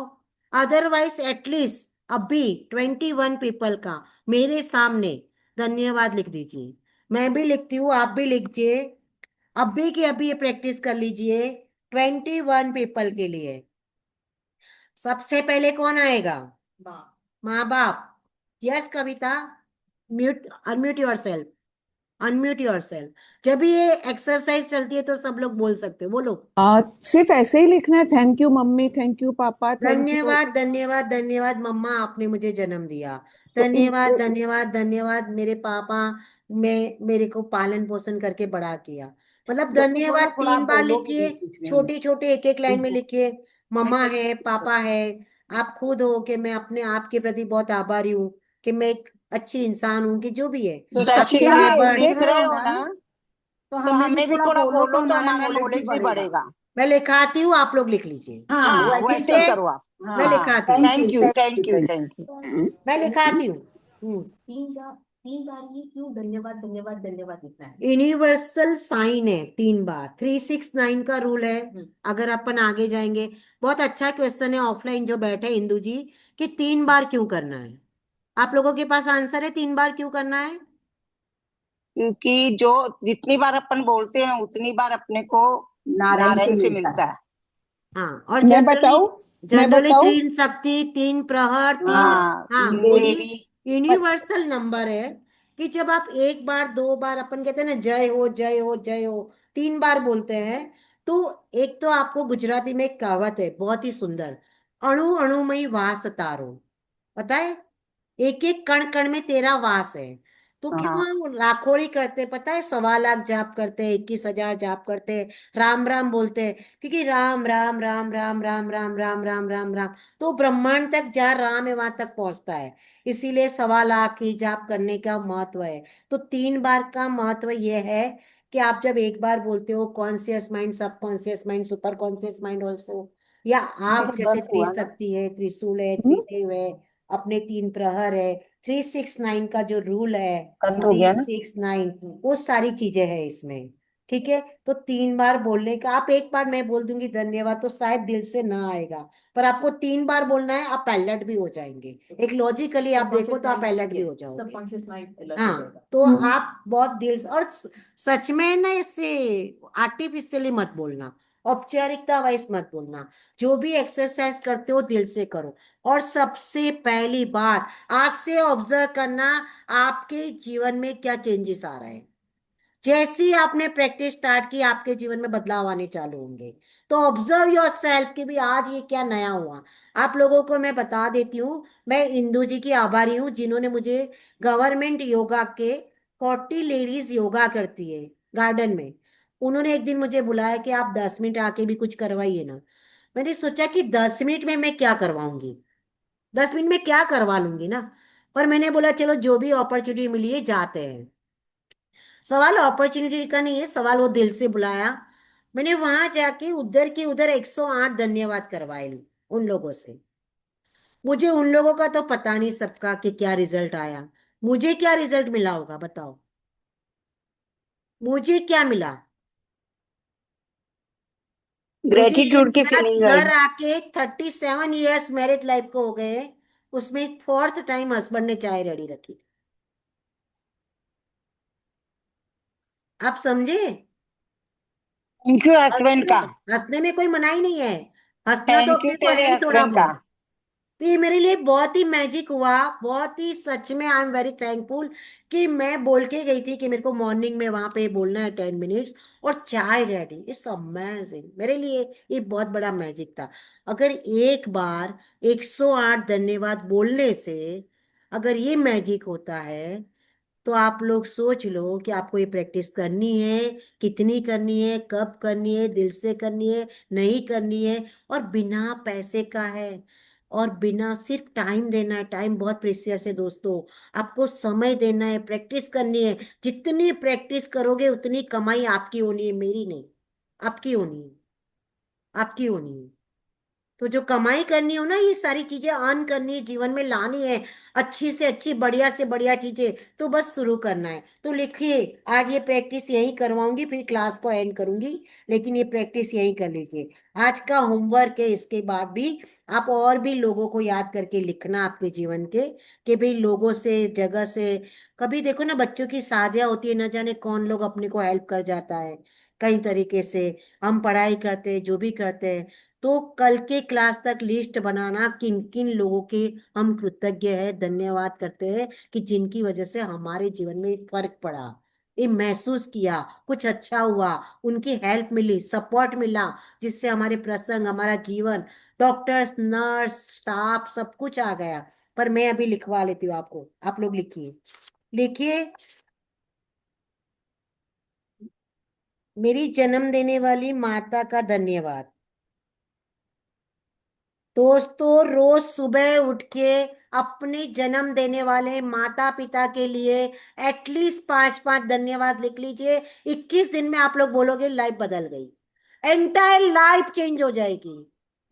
अदरवाइज एटलीस्ट अभी 21 पीपल का मेरे सामने धन्यवाद लिख दीजिए। मैं भी लिखती हूँ, आप भी लिखिए। अभी की अभी ये प्रैक्टिस कर लीजिए 21 पीपल के लिए। सबसे पहले कौन आएगा? माँ बाप। Yes Kavita, mute, unmute your self, unmute your self. जब भी ये एक्सरसाइज चलती है तो सब लोग बोल सकते हो, बोलो। सिर्फ ऐसे ही लिखना है, thank you mummy, thank you पापा, थैंक यू। धन्यवाद धन्यवाद धन्यवाद मम्मा, आपने मुझे जन्म दिया। तो धन्यवाद धन्यवाद धन्यवाद मेरे पापा, मैं मेरे को पालन पोषण करके बड़ा किया। मतलब जैसे बोलो, धन्यवाद थोड़ा आप 3 बार बोलोगे लिखिए। बीच बीच में छोटी छोटी एक एक लाइन में लिखिए। मैं मम्मा कैसे है, पापा है, आप खुद हो, कि मैं अपने आप के प्रति बहुत आभारी हूँ, कि मैं एक अच्छी इंसान हूँ, कि जो भी है तो आपके सबके लिए नेबर। एक लिख एक। रहे हो ना, तो हमें भी थोड़ा बोलो तो हमारा नॉलेज भी बढ़ेगा। मैं लिखाती हूँ, आप लोग लिख लीजिए। हाँ वैसे ठीक ही है, करो आप। मैं हाँ, लिखाती हूँ। Thank you. मैं लिखाती हूँ। 3 बार ही क्यों धन्यवाद धन्यवाद धन्यवाद लिखना है? यूनिवर्सल साइन है 3 बार, 369 का रूल है। अगर अपन आगे जाएंगे, बहुत अच्छा क्वेश्चन है ऑफलाइन जो बैठे इंदू जी, कि 3 बार क्यों करना है? आप लोगों के पास आंसर है 3 बार क्यों करना है? क्योंकि जो जितनी बार अपन बोलते हैं उतनी बार अपने को नारायण से मिलता है। हाँ, और मैं जनरली, बताऊं, मैं बताऊं। 3 शक्ति, 3 प्रहर, तीन। हाँ, हाँ बोलिए। मेरी यूनिवर्सल नंबर है, कि जब आप 1 बार 2 बार, अपन कहते हैं ना जय हो जय हो जय हो, 3 बार बोलते हैं। तो एक तो आपको गुजराती में एक कहावत है बहुत ही सुंदर, अणु अणु में ही वास तारो, पता है? एक एक कण कण में तेरा वास है। तो क्यों हाँ हम लाखों करते, पता है, 1.25 लाख जाप करते हैं, 21,000 जाप करते हैं, राम राम बोलते हैं, क्योंकि राम राम राम राम राम राम राम राम राम राम, तो ब्रह्मांड तक जहाँ राम है वहां तक पहुंचता है। इसीलिए 1.25 लाख ही जाप करने का महत्व है। तो 3 बार का महत्व यह है कि आप जब एक बार बोलते हो कॉन्शियस माइंड, सब conscious mind, super conscious mind also, या आप मेरा जैसे बस हुआ ना। त्रिशक्ति है, त्रिशूल है, हम्म, त्रिदेव है, अपने 3 प्रहर है, 369 का जो रूल है, बंद हो थ्री गया ना। सिक्स नाइन वो सारी चीजें हैं इसमें। ठीक है, तो 3 बार बोलने का, आप एक बार मैं बोल दूंगी धन्यवाद तो शायद दिल से ना आएगा, पर आपको 3 बार बोलना है, आप अलर्ट भी हो जाएंगे। एक लॉजिकली आप देखो तो आप अलर्ट भी हो जाओगे। सबकॉन्शियस माइंड अलर्ट हो हाँ, जाएगा। तो आप बहुत दिल से, और सच में ना इससे आर्टिफिशियली मत बोलना, औपचारिकता वाइज मत बोलना। जो भी एक्सरसाइज करते हो दिल से करो। और सबसे पहली बात, आज से ऑब्जर्व करना आपके जीवन में क्या चेंजेस आ रहे हैं। जैसे ही आपने प्रैक्टिस स्टार्ट की आपके जीवन में बदलाव आने चालू होंगे। तो ऑब्जर्व योर सेल्फ कि भी आज ये क्या नया हुआ। आप लोगों को मैं बता देती हूँ, मैं इंदू जी की आभारी हूँ जिन्होंने मुझे गवर्नमेंट योगा के 40 लेडीज योगा करती है गार्डन में, उन्होंने एक दिन मुझे बुलाया कि आप 10 मिनट आके भी कुछ करवाइए ना। मैंने सोचा कि 10 मिनट में मैं क्या करवाऊंगी, 10 मिनट में क्या करवा लूंगी ना। पर मैंने बोला चलो जो भी अपॉर्चुनिटी मिली है जाते हैं। सवाल अपॉर्चुनिटी का नहीं है, सवाल वो दिल से बुलाया। मैंने वहां जाके उधर की उधर 108 धन्यवाद करवाए उन लोगों से। मुझे उन लोगों का तो पता नहीं सबका कि क्या रिजल्ट आया, मुझे क्या रिजल्ट मिला होगा बताओ, मुझे क्या मिला। मुझे ये ग्रेटिट्यूड की मिला कि फीलिंग आई। घर आके 37 ईयर्स मैरिज लाइफ को हो गए, उसमें 4th टाइम हस्बैंड ने चाय रेडी रखी। आप समझे। थैंक यू हस्बैंड हंसने का। हंसने में कोई मनाही नहीं है, हंसना तो थैंक यू अपने को है तेरे ही थोड़ा हस्बैंड का। बहुत। तो ये मेरे लिए बहुत ही मैजिक हुआ, बहुत ही सच में आई एम वेरी थैंकफुल कि मैं बोल के गई थी कि मेरे को मॉर्निंग में वहां पे बोलना है 10 मिनट्स, और चाय रेडी। इट्स अमेजिंग, मेरे लिए ये बहुत बड़ा मैजिक था। अगर एक बार 108 धन्यवाद बोलने से अगर ये मैजिक होता है, तो आप लोग सोच लो कि आपको ये प्रैक्टिस करनी है, कितनी करनी है, कब करनी है, दिल से करनी है, नहीं करनी है, और बिना पैसे का है, और बिना, सिर्फ टाइम देना है। टाइम बहुत प्रेशियस है दोस्तों, आपको समय देना है, प्रैक्टिस करनी है। जितनी प्रैक्टिस करोगे उतनी कमाई आपकी होनी है, मेरी नहीं, आपकी होनी है, आपकी होनी है। तो जो कमाई करनी हो ना, ये सारी चीजें अर्न करनी है, जीवन में लानी है, अच्छी से अच्छी, बढ़िया से बढ़िया चीजें, तो बस शुरू करना है। तो लिखिए, आज ये प्रैक्टिस यही करवाऊंगी, फिर क्लास को एंड करूंगी, लेकिन ये प्रैक्टिस यही कर लीजिए। आज का होमवर्क है, इसके बाद भी आप और भी लोगों को याद करके लिखना आपके जीवन के, कि भाई लोगों से, जगह से, कभी देखो ना बच्चों की शादियां होती है, न जाने कौन लोग अपने को हेल्प कर जाता है कई तरीके से। हम पढ़ाई करते हैं, जो भी करते हैं, तो कल के क्लास तक लिस्ट बनाना किन किन लोगों के हम कृतज्ञ है, धन्यवाद करते हैं कि जिनकी वजह से हमारे जीवन में फर्क पड़ा, ये महसूस किया, कुछ अच्छा हुआ, उनकी हेल्प मिली, सपोर्ट मिला, जिससे हमारे प्रसंग, हमारा जीवन, डॉक्टर्स, नर्स, स्टाफ सब कुछ आ गया। पर मैं अभी लिखवा लेती हूँ आपको, आप लोग लिखिए, लिखिए। मेरी जन्म देने वाली माता का धन्यवाद। दोस्तों, रोज सुबह उठ के अपने जन्म देने वाले माता पिता के लिए एटलीस्ट 5-5 धन्यवाद लिख लीजिए। 21 दिन में आप लोग बोलोगे लाइफ बदल गई, एंटायर लाइफ चेंज हो जाएगी,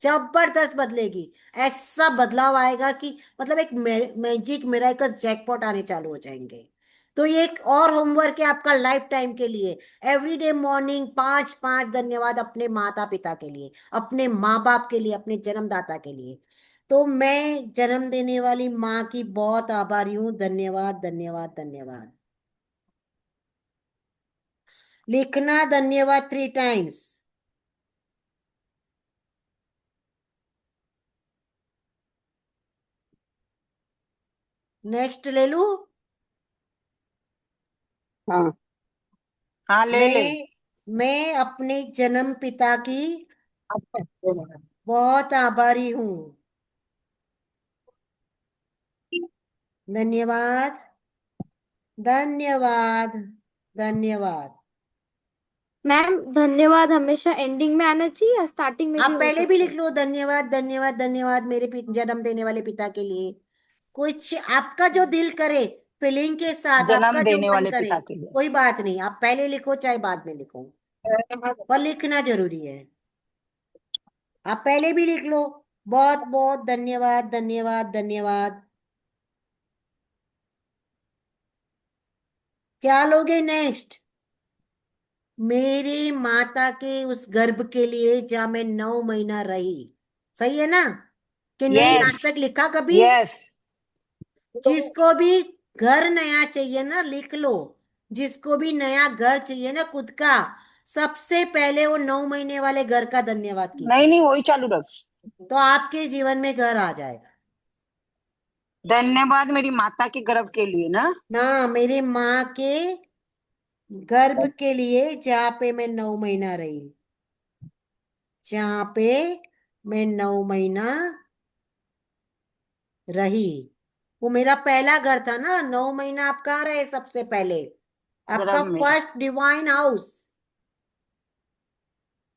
जबरदस्त बदलेगी। ऐसा बदलाव आएगा कि मतलब एक मैजिक मिरेकल जैकपॉट आने चालू हो जाएंगे। तो ये एक और होमवर्क है आपका लाइफ टाइम के लिए। एवरीडे मॉर्निंग 5-5 धन्यवाद अपने माता पिता के लिए, अपने माँ बाप के लिए, अपने जन्मदाता के लिए। तो मैं जन्म देने वाली माँ की बहुत आभारी हूँ। धन्यवाद, धन्यवाद, धन्यवाद। लिखना धन्यवाद 3 टाइम्स। नेक्स्ट ले लू। हाँ हाँ ले ले। मैं अपने जन्म पिता की अच्छा, बहुत आभारी हूँ। धन्यवाद। धन्यवाद। धन्यवाद। मैम धन्यवाद हमेशा एंडिंग में आना चाहिए या स्टार्टिंग में आप भी हो पहले भी सकता लिख है? लो, धन्यवाद धन्यवाद धन्यवाद मेरे जन्म देने वाले पिता के लिए। कुछ आपका जो दिल करे, फीलिंग के साथ जन्म आपका जो देने मन वाले करे, पिता के लिए। कोई बात नहीं, आप पहले लिखो चाहे बाद में लिखो, पर लिखना जरूरी है। आप पहले भी लिख लो। बहुत बहुत धन्यवाद धन्यवाद धन्यवाद। क्या लोगे नेक्स्ट? मेरी माता के उस गर्भ के लिए जहां मैं 9 महीना रही। सही है ना? कि नहीं, यस आज तक लिखा कभी? यस। जिसको भी घर नया चाहिए ना, लिख लो। जिसको भी नया घर चाहिए ना खुद का, सबसे पहले वो 9 महीने वाले घर का धन्यवाद नहीं कीजिए, नहीं, वही चालू रख। तो आपके जीवन में घर आ जाएगा। धन्यवाद मेरी माता के गर्भ के लिए ना। ना, मेरी माँ के गर्भ के लिए जहाँ पे मैं 9 महीना रही, जहाँ पे मैं 9 महीना रही। वो मेरा पहला घर था ना। 9 महीना आप कहाँ रहे सबसे पहले? आपका गर्भ में। First divine house.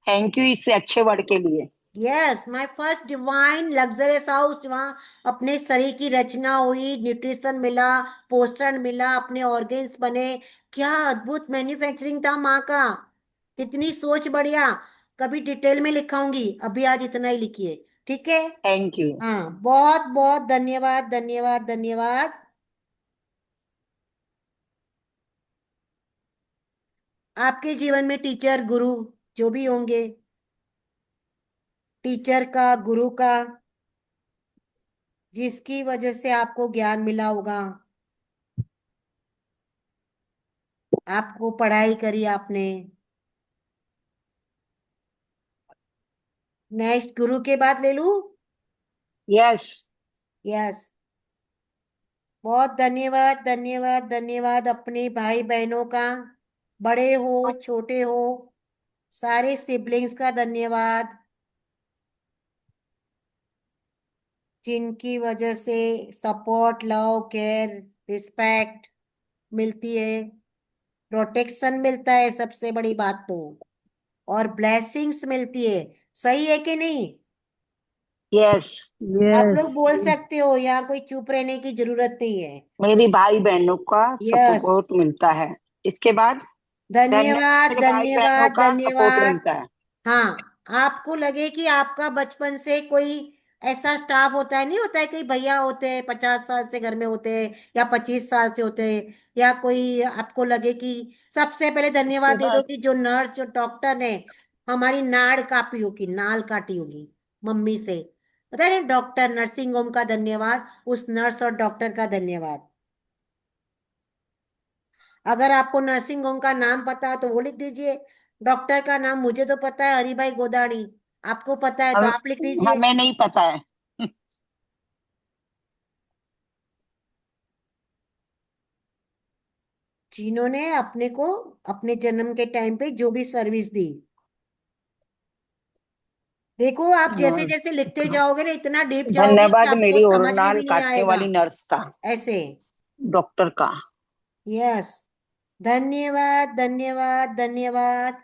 Thank you इससे अच्छे वर्ड के लिए। Yes, my first divine luxurious house. वहाँ अपने शरीर की रचना हुई, न्यूट्रिशन मिला, पोषण मिला, अपने ऑर्गेन्स बने। क्या अद्भुत मैन्युफैक्चरिंग था माँ का। कितनी सोच बढ़िया। कभी डिटेल में लिखाऊंगी, अभी आज इतना ही लिखिए, ठीक है? Thank you. हाँ, बहुत बहुत धन्यवाद धन्यवाद धन्यवाद। आपके जीवन में टीचर, गुरु जो भी होंगे, टीचर का, गुरु का, जिसकी वजह से आपको ज्ञान मिला होगा, आपको पढ़ाई करी आपने। नेक्स्ट गुरु के बाद ले लूं? यस। यस। बहुत धन्यवाद धन्यवाद धन्यवाद अपने भाई बहनों का, बड़े हो छोटे हो, सारे सिबलिंग्स का धन्यवाद, जिनकी वजह से सपोर्ट, लव, केयर, रिस्पेक्ट मिलती है, प्रोटेक्शन मिलता है, सबसे बड़ी बात तो, और ब्लेसिंग्स मिलती है। सही है कि नहीं? यस। आप लोग यस। बोल सकते हो, यहाँ कोई चुप रहने की जरूरत नहीं है। मेरी भाई बहनों का यस। सपोर्ट मिलता है। इसके बाद धन्यवाद धन्यवाद मेरे भाई बहनों धन्यवाद का सपोर्ट धन्यवाद। मिलता है। हाँ, आपको लगे कि आपका बचपन से कोई ऐसा स्टाफ होता है, नहीं होता है, कई भैया होते हैं 50 साल से घर में होते हैं, या 25 साल से होते हैं, या कोई आपको लगे कि सबसे पहले उसके धन्यवाद दे दो बाद कि जो नर्स, जो डॉक्टर ने हमारी नाड़ कापी होगी, नाल काटी होगी मम्मी से, पता है ना, डॉक्टर, नर्सिंग होम का धन्यवाद, उस नर्स और डॉक्टर का धन्यवाद। अगर आपको नर्सिंग होम का नाम पता है तो वो लिख दीजिए। डॉक्टर का नाम मुझे तो पता है, हरिभाई गोदाड़ी। आपको पता है तो हम आप लिख दीजिए। हमें नहीं पता है। जिन्होंने अपने को अपने जन्म के टाइम पे जो भी सर्विस दी। देखो, आप जैसे जैसे लिखते जाओगे ना, इतना डीप जाओगे कि धन्यवाद आपको मेरी समझ में ओरनाल भी नहीं काटने आएगा। वाली नर्स का, ऐसे। डॉक्टर का। यस। धन्यवाद धन्यवाद धन्यवाद।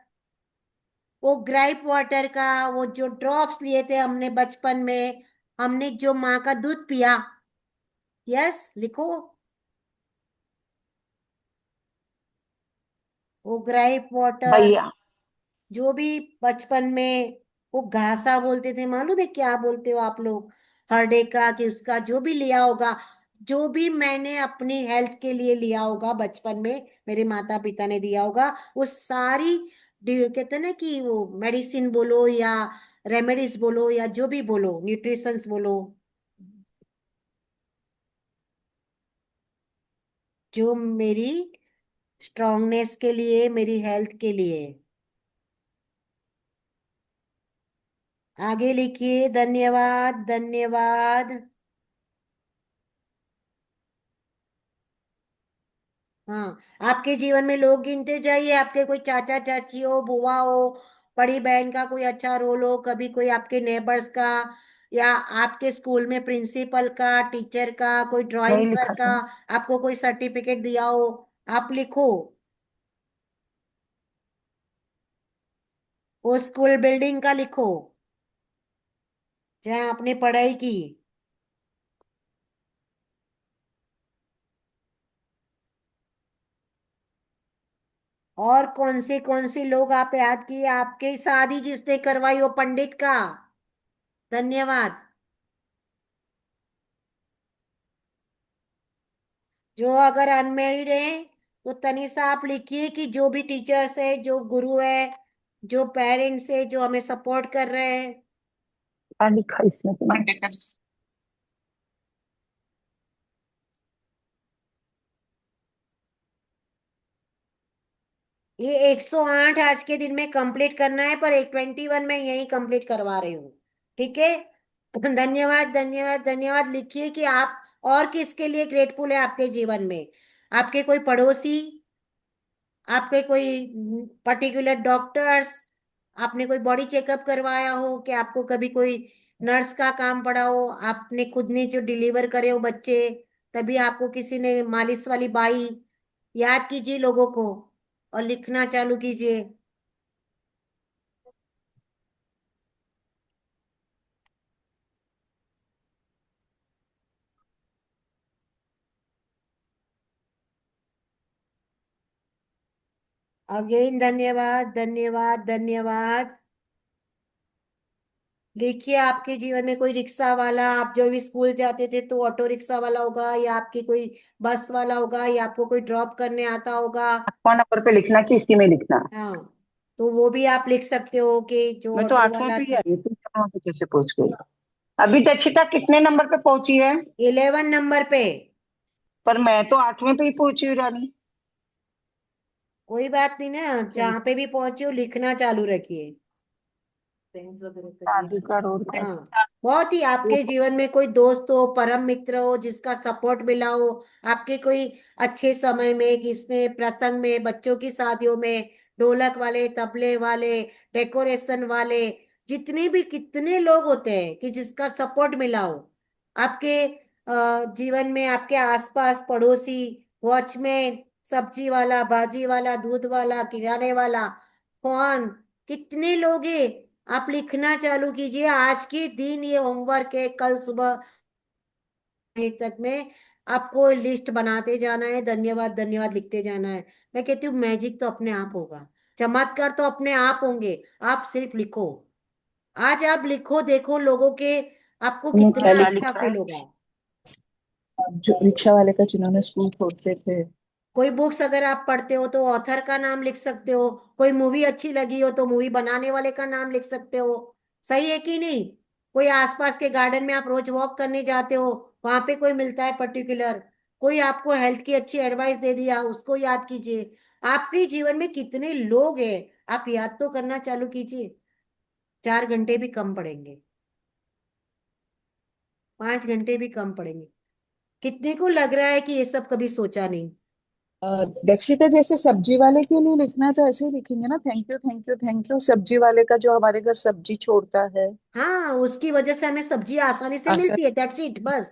वो ग्राइप वाटर का, वो जो ड्रॉप्स लिए थे हमने बचपन में, हमने जो माँ का दूध पिया। यस, लिखो। वो ग्राइप वाटर, भैया जो भी बचपन में वो घासा बोलते थे, मालूम है क्या बोलते हो आप लोग? हरडे का, कि उसका जो भी लिया होगा, जो भी मैंने अपनी हेल्थ के लिए लिया होगा बचपन में, मेरे माता पिता ने दिया होगा, वो सारी कहते हैं ना कि वो मेडिसिन बोलो या रेमेडीज बोलो या जो भी बोलो, न्यूट्रिशंस बोलो, जो मेरी स्ट्रांगनेस के लिए, मेरी हेल्थ के लिए। आगे लिखिए, धन्यवाद धन्यवाद। हाँ, आपके जीवन में लोग गिनते जाइए, आपके कोई चाचा चाची हो, बुआ हो, बड़ी बहन का कोई अच्छा रोल हो, कभी कोई आपके नेबर्स का, या आपके स्कूल में प्रिंसिपल का, टीचर का, कोई ड्राइंग नहीं सर लिखा का था। आपको कोई सर्टिफिकेट दिया हो, आप लिखो। वो स्कूल बिल्डिंग का लिखो जहाँ आपने पढ़ाई की। और कौन से लोग आप याद किए, आपके शादी जिसने करवाई हो पंडित का, धन्यवाद। जो अगर अनमेरिड है तो तनिषा आप लिखिए कि जो भी टीचर्स है, जो गुरु है, जो पेरेंट्स है, जो हमें सपोर्ट कर रहे हैं। क्या लिखा इसमें तुमने? ये 108 आज के दिन में कंप्लीट करना है, पर 121 में यही कंप्लीट करवा रही हूँ। ठीक है। धन्यवाद धन्यवाद धन्यवाद। लिखिए कि आप और किसके लिए ग्रेटफुल है आपके जीवन में। आपके कोई पड़ोसी, आपके कोई पर्टिकुलर डॉक्टर्स, आपने कोई बॉडी चेकअप करवाया हो, कि आपको कभी कोई नर्स का काम पड़ा हो, आपने खुद ने जो डिलीवर करे हो बच्चे, तभी आपको किसी ने मालिश वाली बाई। याद कीजिए लोगों को और लिखना चालू कीजिए। अगेन धन्यवाद धन्यवाद धन्यवाद। देखिए आपके जीवन में कोई रिक्शा वाला, आप जो भी स्कूल जाते थे तो ऑटो रिक्शा वाला होगा, या आपकी कोई बस वाला होगा, या आपको कोई ड्रॉप करने आता होगा। आठवां नंबर पे लिखना कि इसी में लिखना? हाँ, तो वो भी आप लिख सकते हो कि जो मैं तो ऑटो आठवां वाला पे ही था। आई हूँ, तुम कहाँ पे कैसे पहुंच गई? अभी दक्षिता कितने नंबर पे पहुंची है? 11 नंबर पे। पर मैं तो 8वें पे ही पहुंची हूँ रानी। कोई बात नहीं ना, जहाँ पे भी पहुंचे हो लिखना चालू रखिए। फ्रेंड्स वगैरह करिए। शादी का रोड का। हाँ, बहुत ही आपके जीवन में कोई दोस्त हो, परम मित्र हो, जिसका सपोर्ट मिला हो आपके कोई अच्छे समय में, किसमें प्रसंग में, बच्चों की शादियों में, ढोलक वाले, तबले वाले, डेकोरेशन वाले, जितने भी कितने लोग होते हैं कि जिसका सपोर्ट मिला हो आपके जीवन में। आपके आसपास पड़ोसी, वॉचमैन, सब्जी वाला, भाजी वाला, दूध वाला, किराने वाला, कौन, कितने लोग हैं। आप लिखना चालू कीजिए। आज के दिन ये होमवर्क है, कल सुबह मिनट तक में आपको लिस्ट बनाते जाना है, धन्यवाद धन्यवाद लिखते जाना है। मैं कहती हूँ मैजिक तो अपने आप होगा, चमत्कार तो अपने आप होंगे। आप सिर्फ लिखो। आज आप लिखो, देखो लोगों के, आपको तुमने क्या कितना क्या अच्छा लिखा है? फील होगा। जो रिक्शा वाले का जिन्होंने स्कूल छोड़ते थे। कोई बुक्स अगर आप पढ़ते हो तो ऑथर का नाम लिख सकते हो। कोई मूवी अच्छी लगी हो तो मूवी बनाने वाले का नाम लिख सकते हो। सही है कि नहीं। कोई आसपास के गार्डन में आप रोज वॉक करने जाते हो, वहां पे कोई मिलता है पर्टिकुलर, कोई आपको हेल्थ की अच्छी एडवाइस दे दिया, उसको याद कीजिए। आपके जीवन में कितने लोग हैं, आप याद तो करना चालू कीजिए। 4 घंटे भी कम पड़ेंगे, 5 घंटे भी कम पड़ेंगे। कितने को लग रहा है कि ये सब कभी सोचा नहीं। दक्षिता, जैसे सब्जी वाले के लिए लिखना है तो ऐसे ही लिखेंगे ना, thank you thank you thank you, सब्जी वाले का जो हमारे घर सब्जी छोड़ता है। हाँ, उसकी वजह से हमें सब्जी आसानी से आशा। मिलती है, दैट्स इट बस।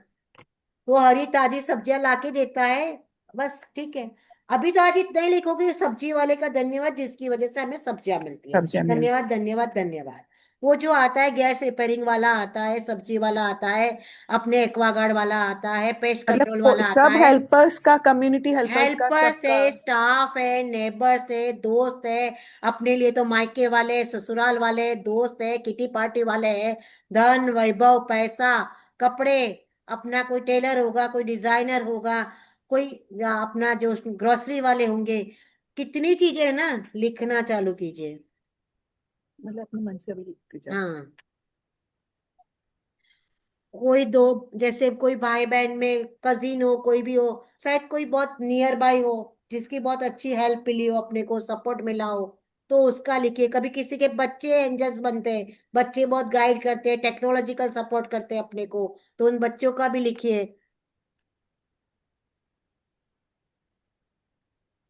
वो हरी ताजी सब्जियां लाके देता है, बस ठीक है। अभी तो आज इतना ही लिखोगे, सब्जी वाले का धन्यवाद जिसकी वजह से हमें सब्जियां मिलती है। सब्जियां मिल। धन्यवाद धन्यवाद धन्यवाद। वो जो आता है, गैस रिपेयरिंग वाला आता है, सब्जी वाला आता है, अपने एक्वागार्ड वाला आता है, पेस्ट मतलब कंट्रोल वाला आता सब है, हेल्पर्स का, कम्युनिटी हेल्पर्स का, हेल्पर्स सबका। है, स्टाफ है, नेबर्स है, दोस्त है। अपने लिए तो मायके वाले, ससुराल वाले, दोस्त है, किटी पार्टी वाले है, धन वैभव पैसा, कपड़े, अपना कोई टेलर होगा, कोई डिजाइनर होगा, कोई या अपना जो ग्रोसरी वाले होंगे। कितनी चीजें है ना, लिखना चालू कीजिए। मतलब अपने मन से अभी लिखते जाओ। हाँ, कोई दो, जैसे कोई भाई बहन में कजिन हो, कोई भी हो, शायद कोई बहुत नियर बाई हो, जिसकी बहुत अच्छी हेल्प मिली हो, अपने को सपोर्ट मिला हो, तो उसका लिखिए। कभी किसी के बच्चे एंजल्स बनते हैं, बच्चे बहुत गाइड करते हैं, टेक्नोलॉजिकल सपोर्ट करते हैं अपने को, तो उन बच्चों का भी लिखिए।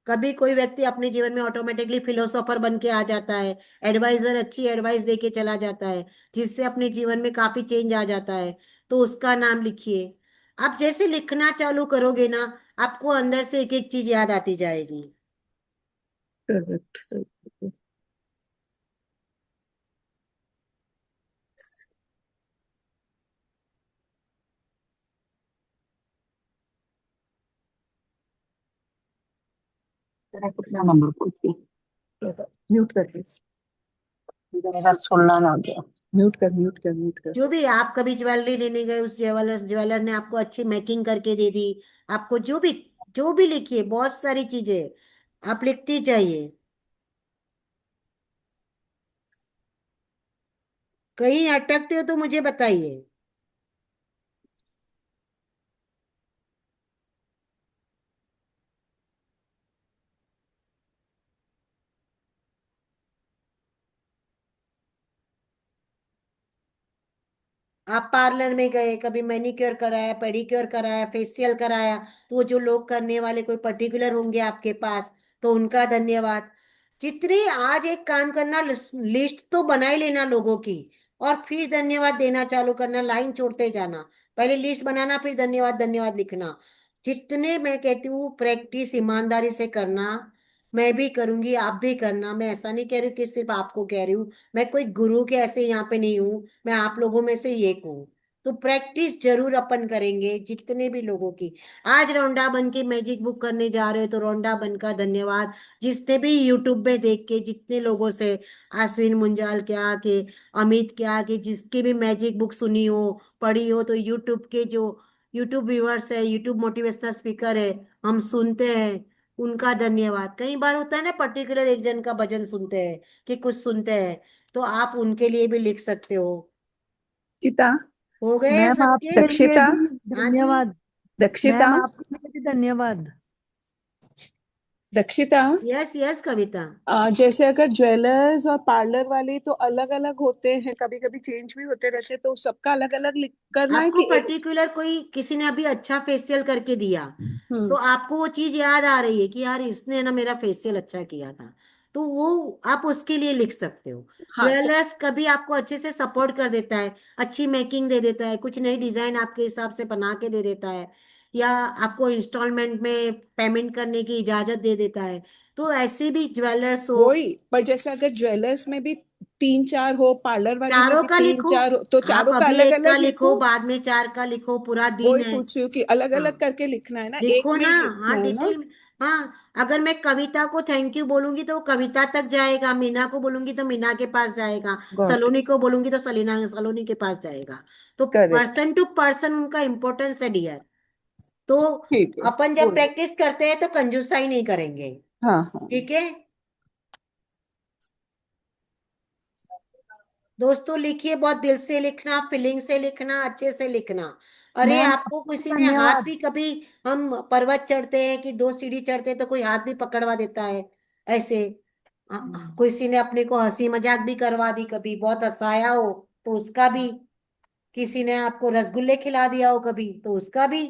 कभी कोई व्यक्ति अपने जीवन में ऑटोमेटिकली फिलोसोफर बन के आ जाता है, एडवाइजर अच्छी एडवाइस दे के चला जाता है, जिससे अपने जीवन में काफी चेंज आ जाता है, तो उसका नाम लिखिए। आप जैसे लिखना चालू करोगे ना, आपको अंदर से एक एक चीज याद आती जाएगी। करेक्ट, सही। तेरा कितना नंबर पूछती म्यूट कर दे, मेरा 16 ना हो गया। म्यूट कर, म्यूट कर, म्यूट कर। जो भी आप कभी ज्वेलरी लेने गए, उस ज्वेलर ने आपको अच्छी मेकिंग करके दे दी, आपको जो भी लिखिए, बहुत सारी चीजें आप लिखती जाइए। कहीं अटकते हो तो मुझे बताइए। आप पार्लर में गए, कभी मैनिक्योर कराया, पेडिक्योर कराया, फेशियल कराया, तो वो जो लोग करने वाले कोई पर्टिकुलर होंगे आपके पास, तो उनका धन्यवाद। जितने आज एक काम करना, लिस्ट तो बना ही लेना लोगों की, और फिर धन्यवाद देना चालू करना, लाइन छोड़ते जाना। पहले लिस्ट बनाना, फिर धन्यवाद धन्यवाद लिखना। जितने मैं कहती हूँ प्रैक्टिस ईमानदारी से करना। मैं भी करूंगी, आप भी करना। मैं ऐसा नहीं कह रही हूँ कि सिर्फ आपको कह रही हूँ, मैं कोई गुरु के ऐसे यहाँ पे नहीं हूँ, मैं आप लोगों में से एक हूँ। तो प्रैक्टिस जरूर अपन करेंगे, जितने भी लोगों की। आज रौंडा बन के मैजिक बुक करने जा रहे हो, तो रौंडा बन का धन्यवाद। जिसने भी यूट्यूब में देख के, जितने लोगों से, आश्विन मुंजाल क्या के, अमित क्या के, जिसकी भी मैजिक बुक सुनी हो, पढ़ी हो, तो यूट्यूब के जो यूट्यूब व्यूअर्स है, यूट्यूब मोटिवेशनल स्पीकर है, हम सुनते हैं, उनका धन्यवाद। कई बार होता है ना, पर्टिकुलर एक जन का भजन सुनते हैं कि कुछ सुनते हैं, तो आप उनके लिए भी लिख सकते हो। दक्षिता, हो गए मैम सबके? आपके लिए दक्षिता, भी हाँ जी। धन्यवाद। दक्षिता, मैम आपके लिए भी धन्यवाद। दक्षिता। यस यस कविता। जैसे अगर ज्वेलर्स और पार्लर वाले तो अलग अलग होते हैं, कभी कभी चेंज भी होते रहते हैं, तो सबका अलग अलग करना है आपको कि एक? पर्टिकुलर कोई किसी ने अभी अच्छा फेशियल करके दिया, तो आपको वो चीज याद आ रही है कि यार इसने ना मेरा फेशियल अच्छा किया था, तो वो आप उसके लिए लिख सकते हो। हाँ, तो ज्वेलर्स कभी आपको अच्छे से सपोर्ट कर देता है, अच्छी मेकिंग दे देता है, कुछ नई डिजाइन आपके हिसाब से बना के दे देता है, या आपको इंस्टॉलमेंट में पेमेंट करने की इजाजत दे देता है, तो ऐसे भी ज्वेलर्स हो। वही। पर जैसे अगर ज्वेलर्स में भी तीन चार हो, पार्लर वाले में चारों भी का तीन लिखो। चार हो, तो आप चारों का अभी अलग एक का अलग लिखो, लिखूं? बाद में चार का लिखो, पूरा दिन वही है। पूछ रही हूँ कि अलग हाँ, अलग करके लिखना है ना, एक लिखो में ना। ही लिखना हाँ, है ना? डिटेल में। हाँ, अगर मैं कविता को थैंक यू बोलूंगी तो वो कविता तक जाएगा, मीना को बोलूंगी तो मीना के पास जाएगा, गॉट इट। सलोनी को बोलूंगी तो सलीना सलोनी के पास जाएगा। तो करेक्ट। पर्सन टू पर्सन उनका इंपॉर्टेंस है डियर। तो ठीक है, अपन जब बोलो। प्रैक्टिस करते हैं तो कंजूसाई नहीं करेंगे। हाँ, हाँ। ठीक है दोस्तों, लिखिए, बहुत दिल से लिखना, फीलिंग से लिखना, अच्छे से लिखना। अरे मैम आपको आपको भी किसी ने हाथ धन्यवाद। भी, कभी हम पर्वत चढ़ते हैं कि 2 सीढ़ी चढ़ते हैं, तो कोई हाथ भी पकड़वा देता है ऐसे। किसी ने अपने को हंसी मजाक भी करवा दी, कभी बहुत हंसाया हो तो उसका भी। किसी ने आपको रसगुल्ले खिला दिया हो कभी, तो उसका भी।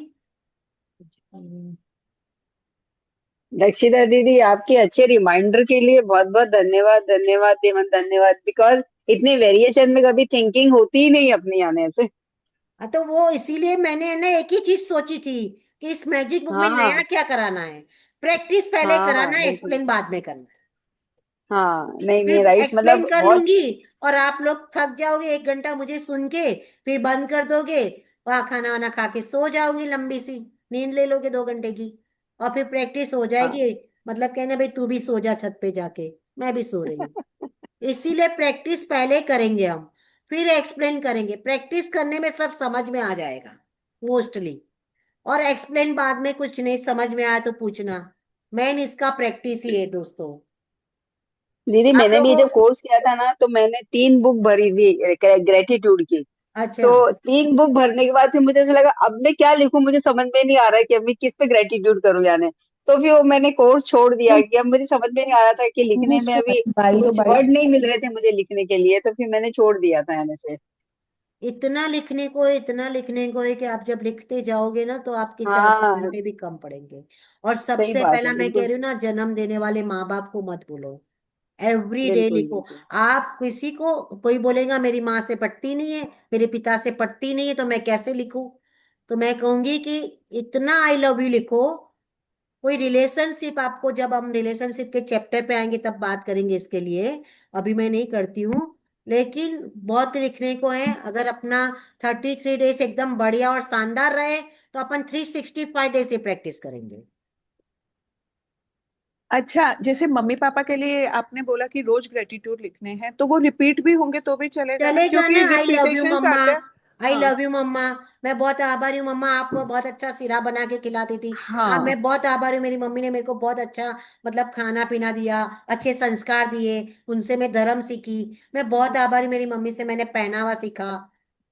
दक्षिता दीदी, आपके अच्छे रिमाइंडर के लिए बहुत बहुत धन्यवाद, धन्यवाद देवन, धन्यवाद। बिकॉज इतने वेरिएशन में कभी थिंकिंग होती ही नहीं अपनी आने से। तो वो इसीलिए मैंने ना एक ही चीज सोची थी कि इस मैजिक बुक में नया हाँ, क्या कराना है। प्रैक्टिस पहले हाँ, कराना है, बिल्कुल। एक्सप्लेन बाद में करना है। हाँ, नहीं नहीं, फिर राइट, एक्सप्लेन मतलब कर बहुत। लूंगी, और आप लोग थक जाओगे 1 घंटा मुझे सुन के, फिर बंद कर दोगे, वहां खाना वाना खा के सो जाओगी, लंबी सी नींद ले लोगे 2 घंटे की, और फिर प्रैक्टिस हो हाँ। जाएगी। मतलब कहने भाई तू भी सो जा छत पे जाके, मैं भी सो रही हूँ। इसीलिए प्रैक्टिस पहले करेंगे हम, फिर एक्सप्लेन करेंगे। प्रैक्टिस करने में सब समझ में आ जाएगा मोस्टली, और एक्सप्लेन बाद में कुछ नहीं समझ में आया तो पूछना। मेन इसका प्रैक्टिस ही है दोस्तों। दीदी, आप मैंने भी लोगों। जब कोर्स किया था ना, तो मैंने 3 बुक भरी थी ग्रेटिट्यूड की। अच्छा। तो 3 बुक भरने के बाद फिर मुझे ऐसा लगा, अब मैं क्या लिखूं, मुझे समझ में नहीं आ रहा है कि अब मैं किस पे ग्रेटिट्यूड करूं जाने। तो फिर वो मैंने कोर्स छोड़ दिया कि अब मुझे समझ में नहीं आ रहा था कि मैंने लिखने में इसको अभी बाई दो कुछ बाई। वर्ड नहीं मिल रहे थे मुझे लिखने के लिए, तो फिर मैंने छोड़ दिया था यानी से। इतना लिखने को है कि आप जब लिखते जाओगे ना तो आपके 4 5 घंटे हाँ, भी कम पड़ेंगे। और सही सबसे बात पहला है, मैं कह बिल्कुल। रही हूँ ना, जन्म देने वाले माँ बाप को मत भूलो। एवरी डे बिल्कुल लिखो। बिल्कुल। आप किसी को, कोई बोलेगा मेरी माँ से पटती नहीं है, मेरे पिता से पटती नहीं है, तो मैं कैसे लिखूं? तो मैं कहूंगी कि इतना आई लव यू लिखो। कोई रिलेशनशिप आपको, जब हम रिलेशनशिप के चैप्टर पे आएंगे तब बात करेंगे इसके लिए, अभी मैं नहीं करती हूँ। लेकिन बहुत लिखने को है। अगर अपना 33 डेज एकदम बढ़िया और शानदार रहे तो अपन 365 डेज से प्रैक्टिस करेंगे। अच्छा, जैसे मम्मी पापा के लिए आपने बोला कि रोज ग्रेटिट्यूड लिखने हैं, तो वो रिपीट भी होंगे तो भी चलेगा ना, चलेगा ना। क्योंकि आई लव यू रिपीटेशंस मम्मा। आते हैं। आई हाँ। लव यू मम्मा। मैं बहुत आभारी हूँ मम्मा, आप बहुत अच्छा सिरा बना के खिलाती थी। हाँ, हाँ। मैं बहुत आभारी हूँ, मेरी मम्मी ने मेरे को बहुत अच्छा मतलब खाना पीना दिया, अच्छे संस्कार दिए, उनसे मैं धर्म सीखी। मैं बहुत आभारी, मेरी मम्मी से मैंने पहनावा सीखा,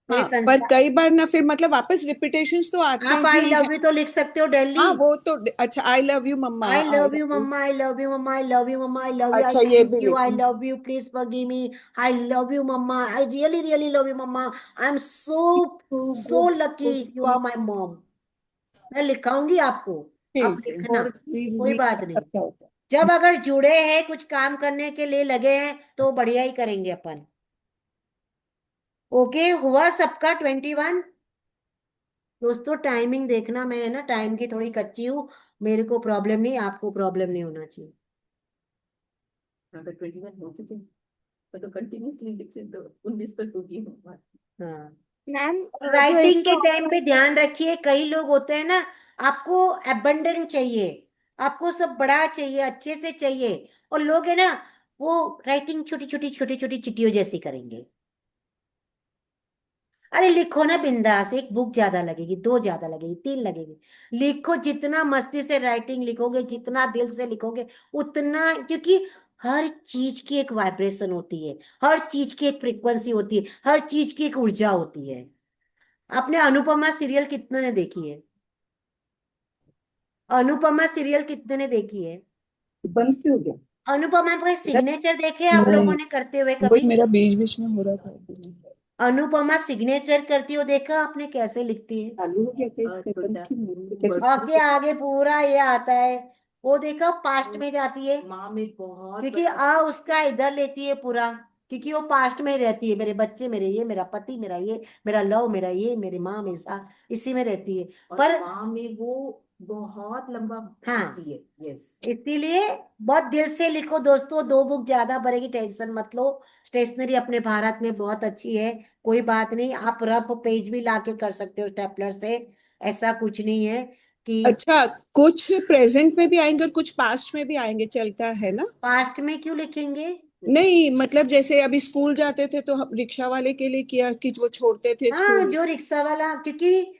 मेरे हाँ, पर संस्कार। कई बार ना फिर मतलब वापस रिपीटेशंस तो आते आप आई ही हैं। लव यू तो लिख सकते हो डेली। हाँ, वो तो अच्छा, I love you mama, I I love you love you. Mama, I love you mama, I love you mama, I love you, I अच्छा, ये भी थैंक यू, आई लिखूं। Love you, please forgive me. I love you mama, I really really love you mama. I am so तो वो so lucky you उसको are my mom. मैं लिखाऊंगी आपको, आप ठीक है, लिखना। वो भी कोई भी बात नहीं। अच्छा होता है। जब अगर जुड़े हैं, कुछ काम करने के लिए लगे हैं, तो बढ़िया ही करेंगे अपन। ओके, हुआ सबका 21। दोस्तों टाइमिंग देखना, मैं है ना टाइम की थोड़ी कच्ची हूँ। मेरे को प्रॉब्लम नहीं, आपको प्रॉब्लम नहीं होना चाहिए। अगर 21 हो चुके हैं तो कंटिन्यूसली लिखे तो 19 पर टूटी हूँ। हाँ, मैम जो राइटिंग के 100। टाइम पे ध्यान रखिए, कई लोग होते हैं ना, आपको एबंडेंट चाहिए, आपको सब बड़ा चाहिए, अच्छे से चाहिए। और लोग है ना, वो राइटिंग छोटी छोटी छोटी छोटी चिट्ठियों जैसी करेंगे। अरे लिखो ना बिंदास, एक बुक ज्यादा लगेगी, दो ज्यादा लगेगी, तीन लगेगी। लिखो, जितना मस्ती से राइटिंग लिखोगे, जितना दिल से लिखोगे, उतना, क्योंकि हर चीज की एक वाइब्रेशन होती है, हर चीज की एक फ्रीक्वेंसी होती है, हर चीज की एक ऊर्जा होती है। आपने अनुपमा सीरियल कितने ने देखी है? अनुपमा सीरियल कितने ने देखी है? बंद क्यों हो गया? अनुपमा का सिग्नेचर देखे आप लोगों नहीं, ने करते हुए वही कभी? मेरा बीच बीच में हो रहा था। अनुपमा सिग्नेचर करती हो देखा आपने, कैसे लिखती है? चालू हो गया था, इसमें बंद छोटा क्यों नहीं हो गया? कैसे चालू आगे करें? आगे पूरा ये आता है। वो देखो पास्ट में जाती है, माँ में बहुत क्योंकि बड़ा। आ उसका इधर लेती है पूरा, क्योंकि वो पास्ट में ही रहती है। मेरे बच्चे, मेरे ये, मेरा पति, मेरा ये, मेरा लव, मेरा ये, मेरी माँ मेरे साथ, इसी में रहती है। और पर माँ में वो बहुत लंबा हाँ, होती है। यस। इसीलिए बहुत दिल से लिखो दोस्तों, 2 बुक ज्यादा भरेगी, टेंशन मत लो। स्टेशनरी अपने भारत में बहुत अच्छी है, कोई बात नहीं। आप रफ पेज भी लाके कर सकते हो स्टेपलर से, ऐसा कुछ नहीं है कि। अच्छा, कुछ प्रेजेंट में भी आएंगे और कुछ पास्ट में भी आएंगे, चलता है ना? पास्ट में क्यों लिखेंगे? नहीं, मतलब जैसे अभी स्कूल जाते थे तो हम रिक्शा वाले के लिए किया कि वो छोड़ते थे हाँ, स्कूल। जो रिक्शा वाला, क्योंकि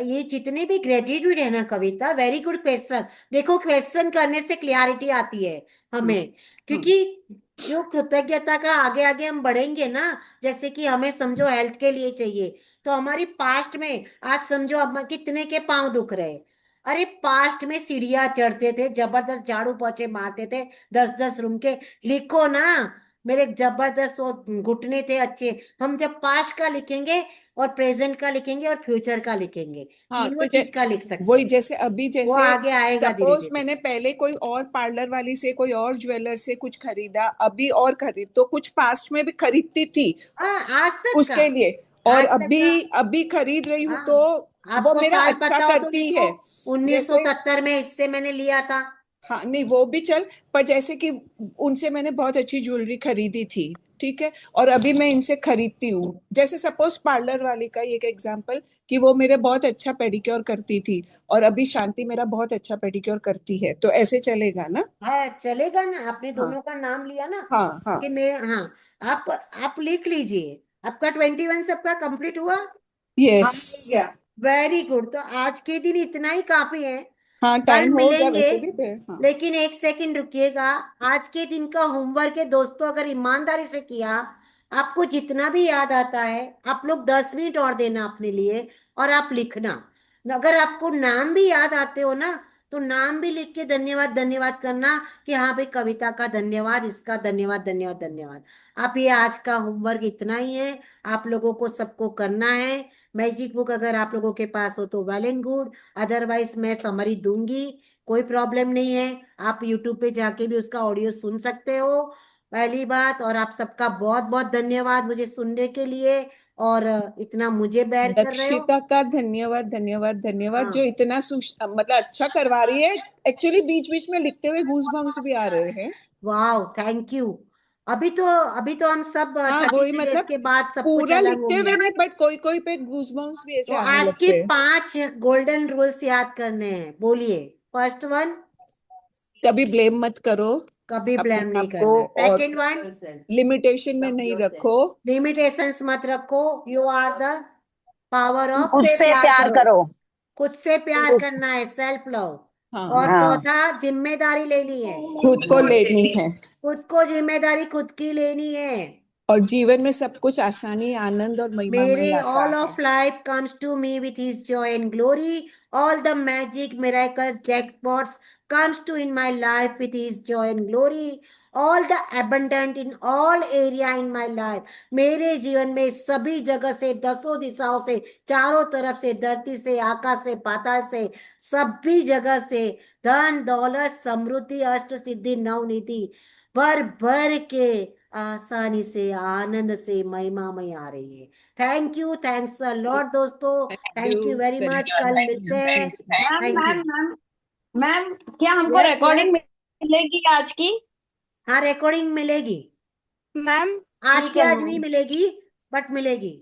ये जितने भी ग्रेटिट्यूड है ना कविता, वेरी गुड क्वेश्चन। देखो, क्वेश्चन करने से क्लियरिटी आती है हाँ। हमें, हाँ। क्योंकि जो कृतज्ञता का आगे आगे हम बढ़ेंगे ना, जैसे कि हमें समझो हेल्थ के लिए चाहिए, तो हमारी पास्ट में आज समझो अब कितने के पांव दुख रहे। अरे पास्ट में सीढ़ियां चढ़ते थे, जबरदस्त झाड़ू पोछे मारते थे, 10 10 रूम के। लिखो ना, मेरे जबरदस्त वो घुटने थे अच्छे। हम जब पास्ट का लिखेंगे और प्रेजेंट का लिखेंगे और फ्यूचर का लिखेंगे, हाँ, तीनों तो चीज का लिख सकते वही हैं। जैसे अभी वो जैसे आगे आएगा धीरे सपोज धीरे। मैंने पहले कोई और पार्लर वाली से, कोई और ज्वेलर से कुछ खरीदा, अभी और खरीद, तो कुछ पास्ट में भी खरीदती थी हाँ, आज तक का। उसके लिए, और आज तक का। अभी अभी खरीद रही हूँ, तो हाँ, वो आपको मेरा साल अच्छा पता हो तो करती लिखो। है। जैसे 1970 में इससे मैंने लिया था। हाँ, नहीं वो भी चल, पर जैसे कि उनसे मैंने बहुत अच्छी ज्वेलरी खरीदी थी, ठीक है, और अभी मैं इनसे खरीदती हूँ। जैसे सपोज पार्लर वाली का एक एग्जांपल, कि वो मेरे बहुत अच्छा पेडिक्योर करती थी, और अभी शांति मेरा बहुत अच्छा पेडिक्योर करती है, तो ऐसे चलेगा ना? हाँ, चलेगा ना, आपने हाँ। दोनों का नाम लिया ना, हाँ। हाँ। कि मैं, हाँ, आप लिख लीजिए। आपका 21 सबका कंप्लीट हुआ। यस। हाँ मिल गया। वेरी गुड, तो आज के दिन इतना ही काफी है। हाँ, कल टाइम हो गया मिलेंगे। वैसे भी थे। हाँ। लेकिन एक सेकंड रुकिएगा। आज के दिन का होमवर्क है दोस्तों, अगर ईमानदारी से किया, आपको जितना भी याद आता है, आप लोग 10 मिनट और देना अपने लिए, और आप लिखना। अगर आपको नाम भी याद आते हो ना, तो नाम भी लिख के धन्यवाद धन्यवाद करना कि हाँ भाई कविता का धन्यवाद, इसका धन्यवाद धन्यवाद धन्यवाद। आप ये आज का होमवर्क इतना ही है, आप लोगों को सबको करना है। मैजिक बुक अगर आप लोगों के पास हो तो वेल एंड गुड, अदरवाइज मैं समरी दूंगी, कोई प्रॉब्लम नहीं है। आप यूट्यूब पे जाके भी उसका ऑडियो सुन सकते हो, पहली बात। और आप सबका बहुत बहुत धन्यवाद मुझे सुनने के लिए, और इतना मुझे बेयर कर रहे हो। दक्षिता का धन्यवाद धन्यवाद धन्यवाद, जो हाँ इतना मतलब अच्छा करवा रही है। एक्चुअली बीच बीच में लिखते हुए गूजबम्स भी आ रहे हैं। वाह थैंक यू। अभी तो हम सब हाँ 30 वही डेज मतलब के बाद सब कुछ पूरा अलग लिखते होंगे। हुए नहीं, बट कोई कोई पे गूजबम्स भी ऐसे तो आने आज के लगते हैं। 5 गोल्डन रूल्स याद करने हैं, बोलिए। फर्स्ट वन, कभी ब्लेम मत करो कभी अपने ब्लेम नहीं आप को, करना है। और सेकंड वन, लिमिटेशन में नहीं रखो। लिमिटेशंस मत रखो। You are the power of, खुद से प्यार करो। खुद से प्यार करना है, सेल्फ लव। हाँ, और हाँ, चौथा, जिम्मेदारी लेनी है, खुद को लेनी है, खुद को जिम्मेदारी खुद की लेनी है। और जीवन में सब कुछ आसानी, आनंद और महिमा में ही मेरे आता all है। of life comes to me with his joy and glory. All the magic, miracles, jackpots comes to in my life with his joy and glory. All the abundant in all area in my life. मेरे जीवन में सभी जगह से, दसों दिशाओं से, चारों तरफ से, धरती से, आकाश से, पाताल से, सभी जगह से धन दौलत समृद्धि अष्ट सिद्धि नवनिधि भर भर के आसानी से आनंद से महिमा में आ रही है। Thank you, thanks a lot दोस्तों, thank thank you you very very much. Much. कल मिलते हैं। Ma'am thank ma'am you. Ma'am ma'am, क्या हमको यस रिकॉर्डिंग यस, मिलेगी आज की? हाँ रिकॉर्डिंग मिलेगी। मैम आज ठीक की है आज नहीं मैम। मिलेगी, बट मिलेगी।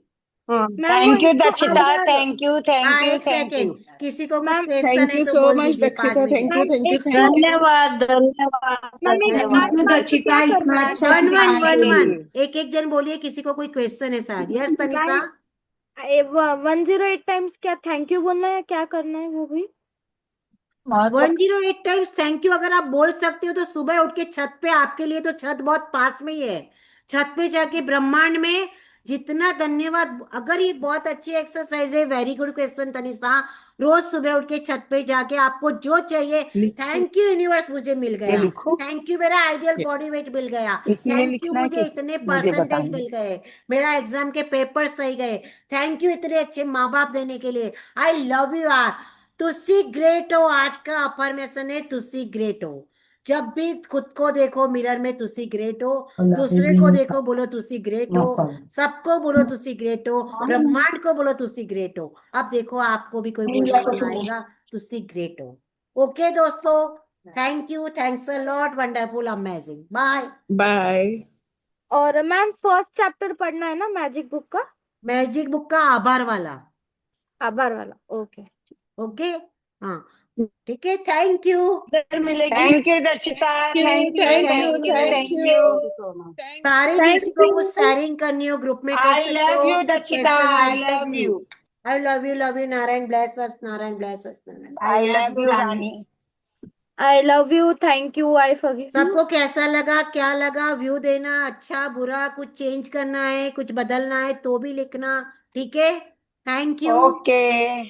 मैम वो थैंक यू इसको दक्षिता, अगर थैंक यू थैंक हाँ यू एक थैंक सेकेंड, यू। किसी को कुछ मैम क्वेश्चन थैंक है यू तो सो बोल मच दीजिए 5 दक्षिता, मिनट थैंक यू में। मैम थैंक यू एक थैंक यू। धन्यवाद धन्यवाद मैम एक धन्यवाद। थैंक यू बात तो दक्षिता, क्या इतना करना है? अच्छा वन वन सिखाने वन के वन, लिए। एक जन बोलिए, किसी को कोई क्वेश्चन है शायद। यस तनिषा। मैम 108 टाइम्स क्या थैंक यू बोलना है, क्या करना है वो भी? 108 टाइम्स थैंक यू अगर आप बोल सकते हो तो सुबह उठ के छत पे, आपके लिए तो छत बहुत पास में ही है, छत पे जाके ब्रह्मांड में जितना धन्यवाद, अगर ये बहुत अच्छी एक्सरसाइज है। Very good question Tanisha. रोज सुबह उठ के छत पे जाके आपको जो चाहिए, लिखो, थैंक यू यूनिवर्स मुझे मिल ये गया, लिखो, थैंक यू मेरा आइडियल बॉडी वेट मिल गया, इसी में थैंक यू लिखना है मुझे कि इतने मुझे परसेंटेज बताना है? मिल गए, मेरा एग्जाम के पेपर सही गए, थैंक यू इतने अच्छे माँ बाप देने के लिए, आई लव यू यार, तुसी ग्रेट हो। आज का अफर्मेशन है तुसी ग्रेट हो। जब भी खुद को देखो मिरर में तुसी ग्रेट हो, दूसरे को देखो बोलो तुसी ग्रेट हो, सबको बोलो तुसी ग्रेट हो, ब्रह्मांड को बोलो तुसी ग्रेट हो। अब देखो आपको भी कोई बोलने वाला आएगा तुसी ग्रेट हो। ओके दोस्तों, thank you, thanks a lot, wonderful, amazing, bye. Bye. और मैम फर्स्ट चैप्टर पढ़ना है ना मैजिक बुक का? मैजिक बुक का आभार वाला। आभार वाला, ओके। ओके, हाँ ठीक है, थैंक यू। इधर मिलेगी। Thank you Dakshita, thank you thank you thank you thank thank you you. Thank सारे थैंक किसी को कुछ यू। शेयरिंग करनी हो ग्रुप में कर आई सकते लव हो। यू दक्षिता, कैसे I like love you. I love you Narayan bless us, Narayan bless us, Narayan. I love you Rani. I love you, thank you, I forgive you. सबको कैसा लगा, क्या लगा, व्यू देना, अच्छा बुरा, कुछ चेंज करना है, कुछ बदलना है तो भी लिखना, ठीक है। Thank you. ओके।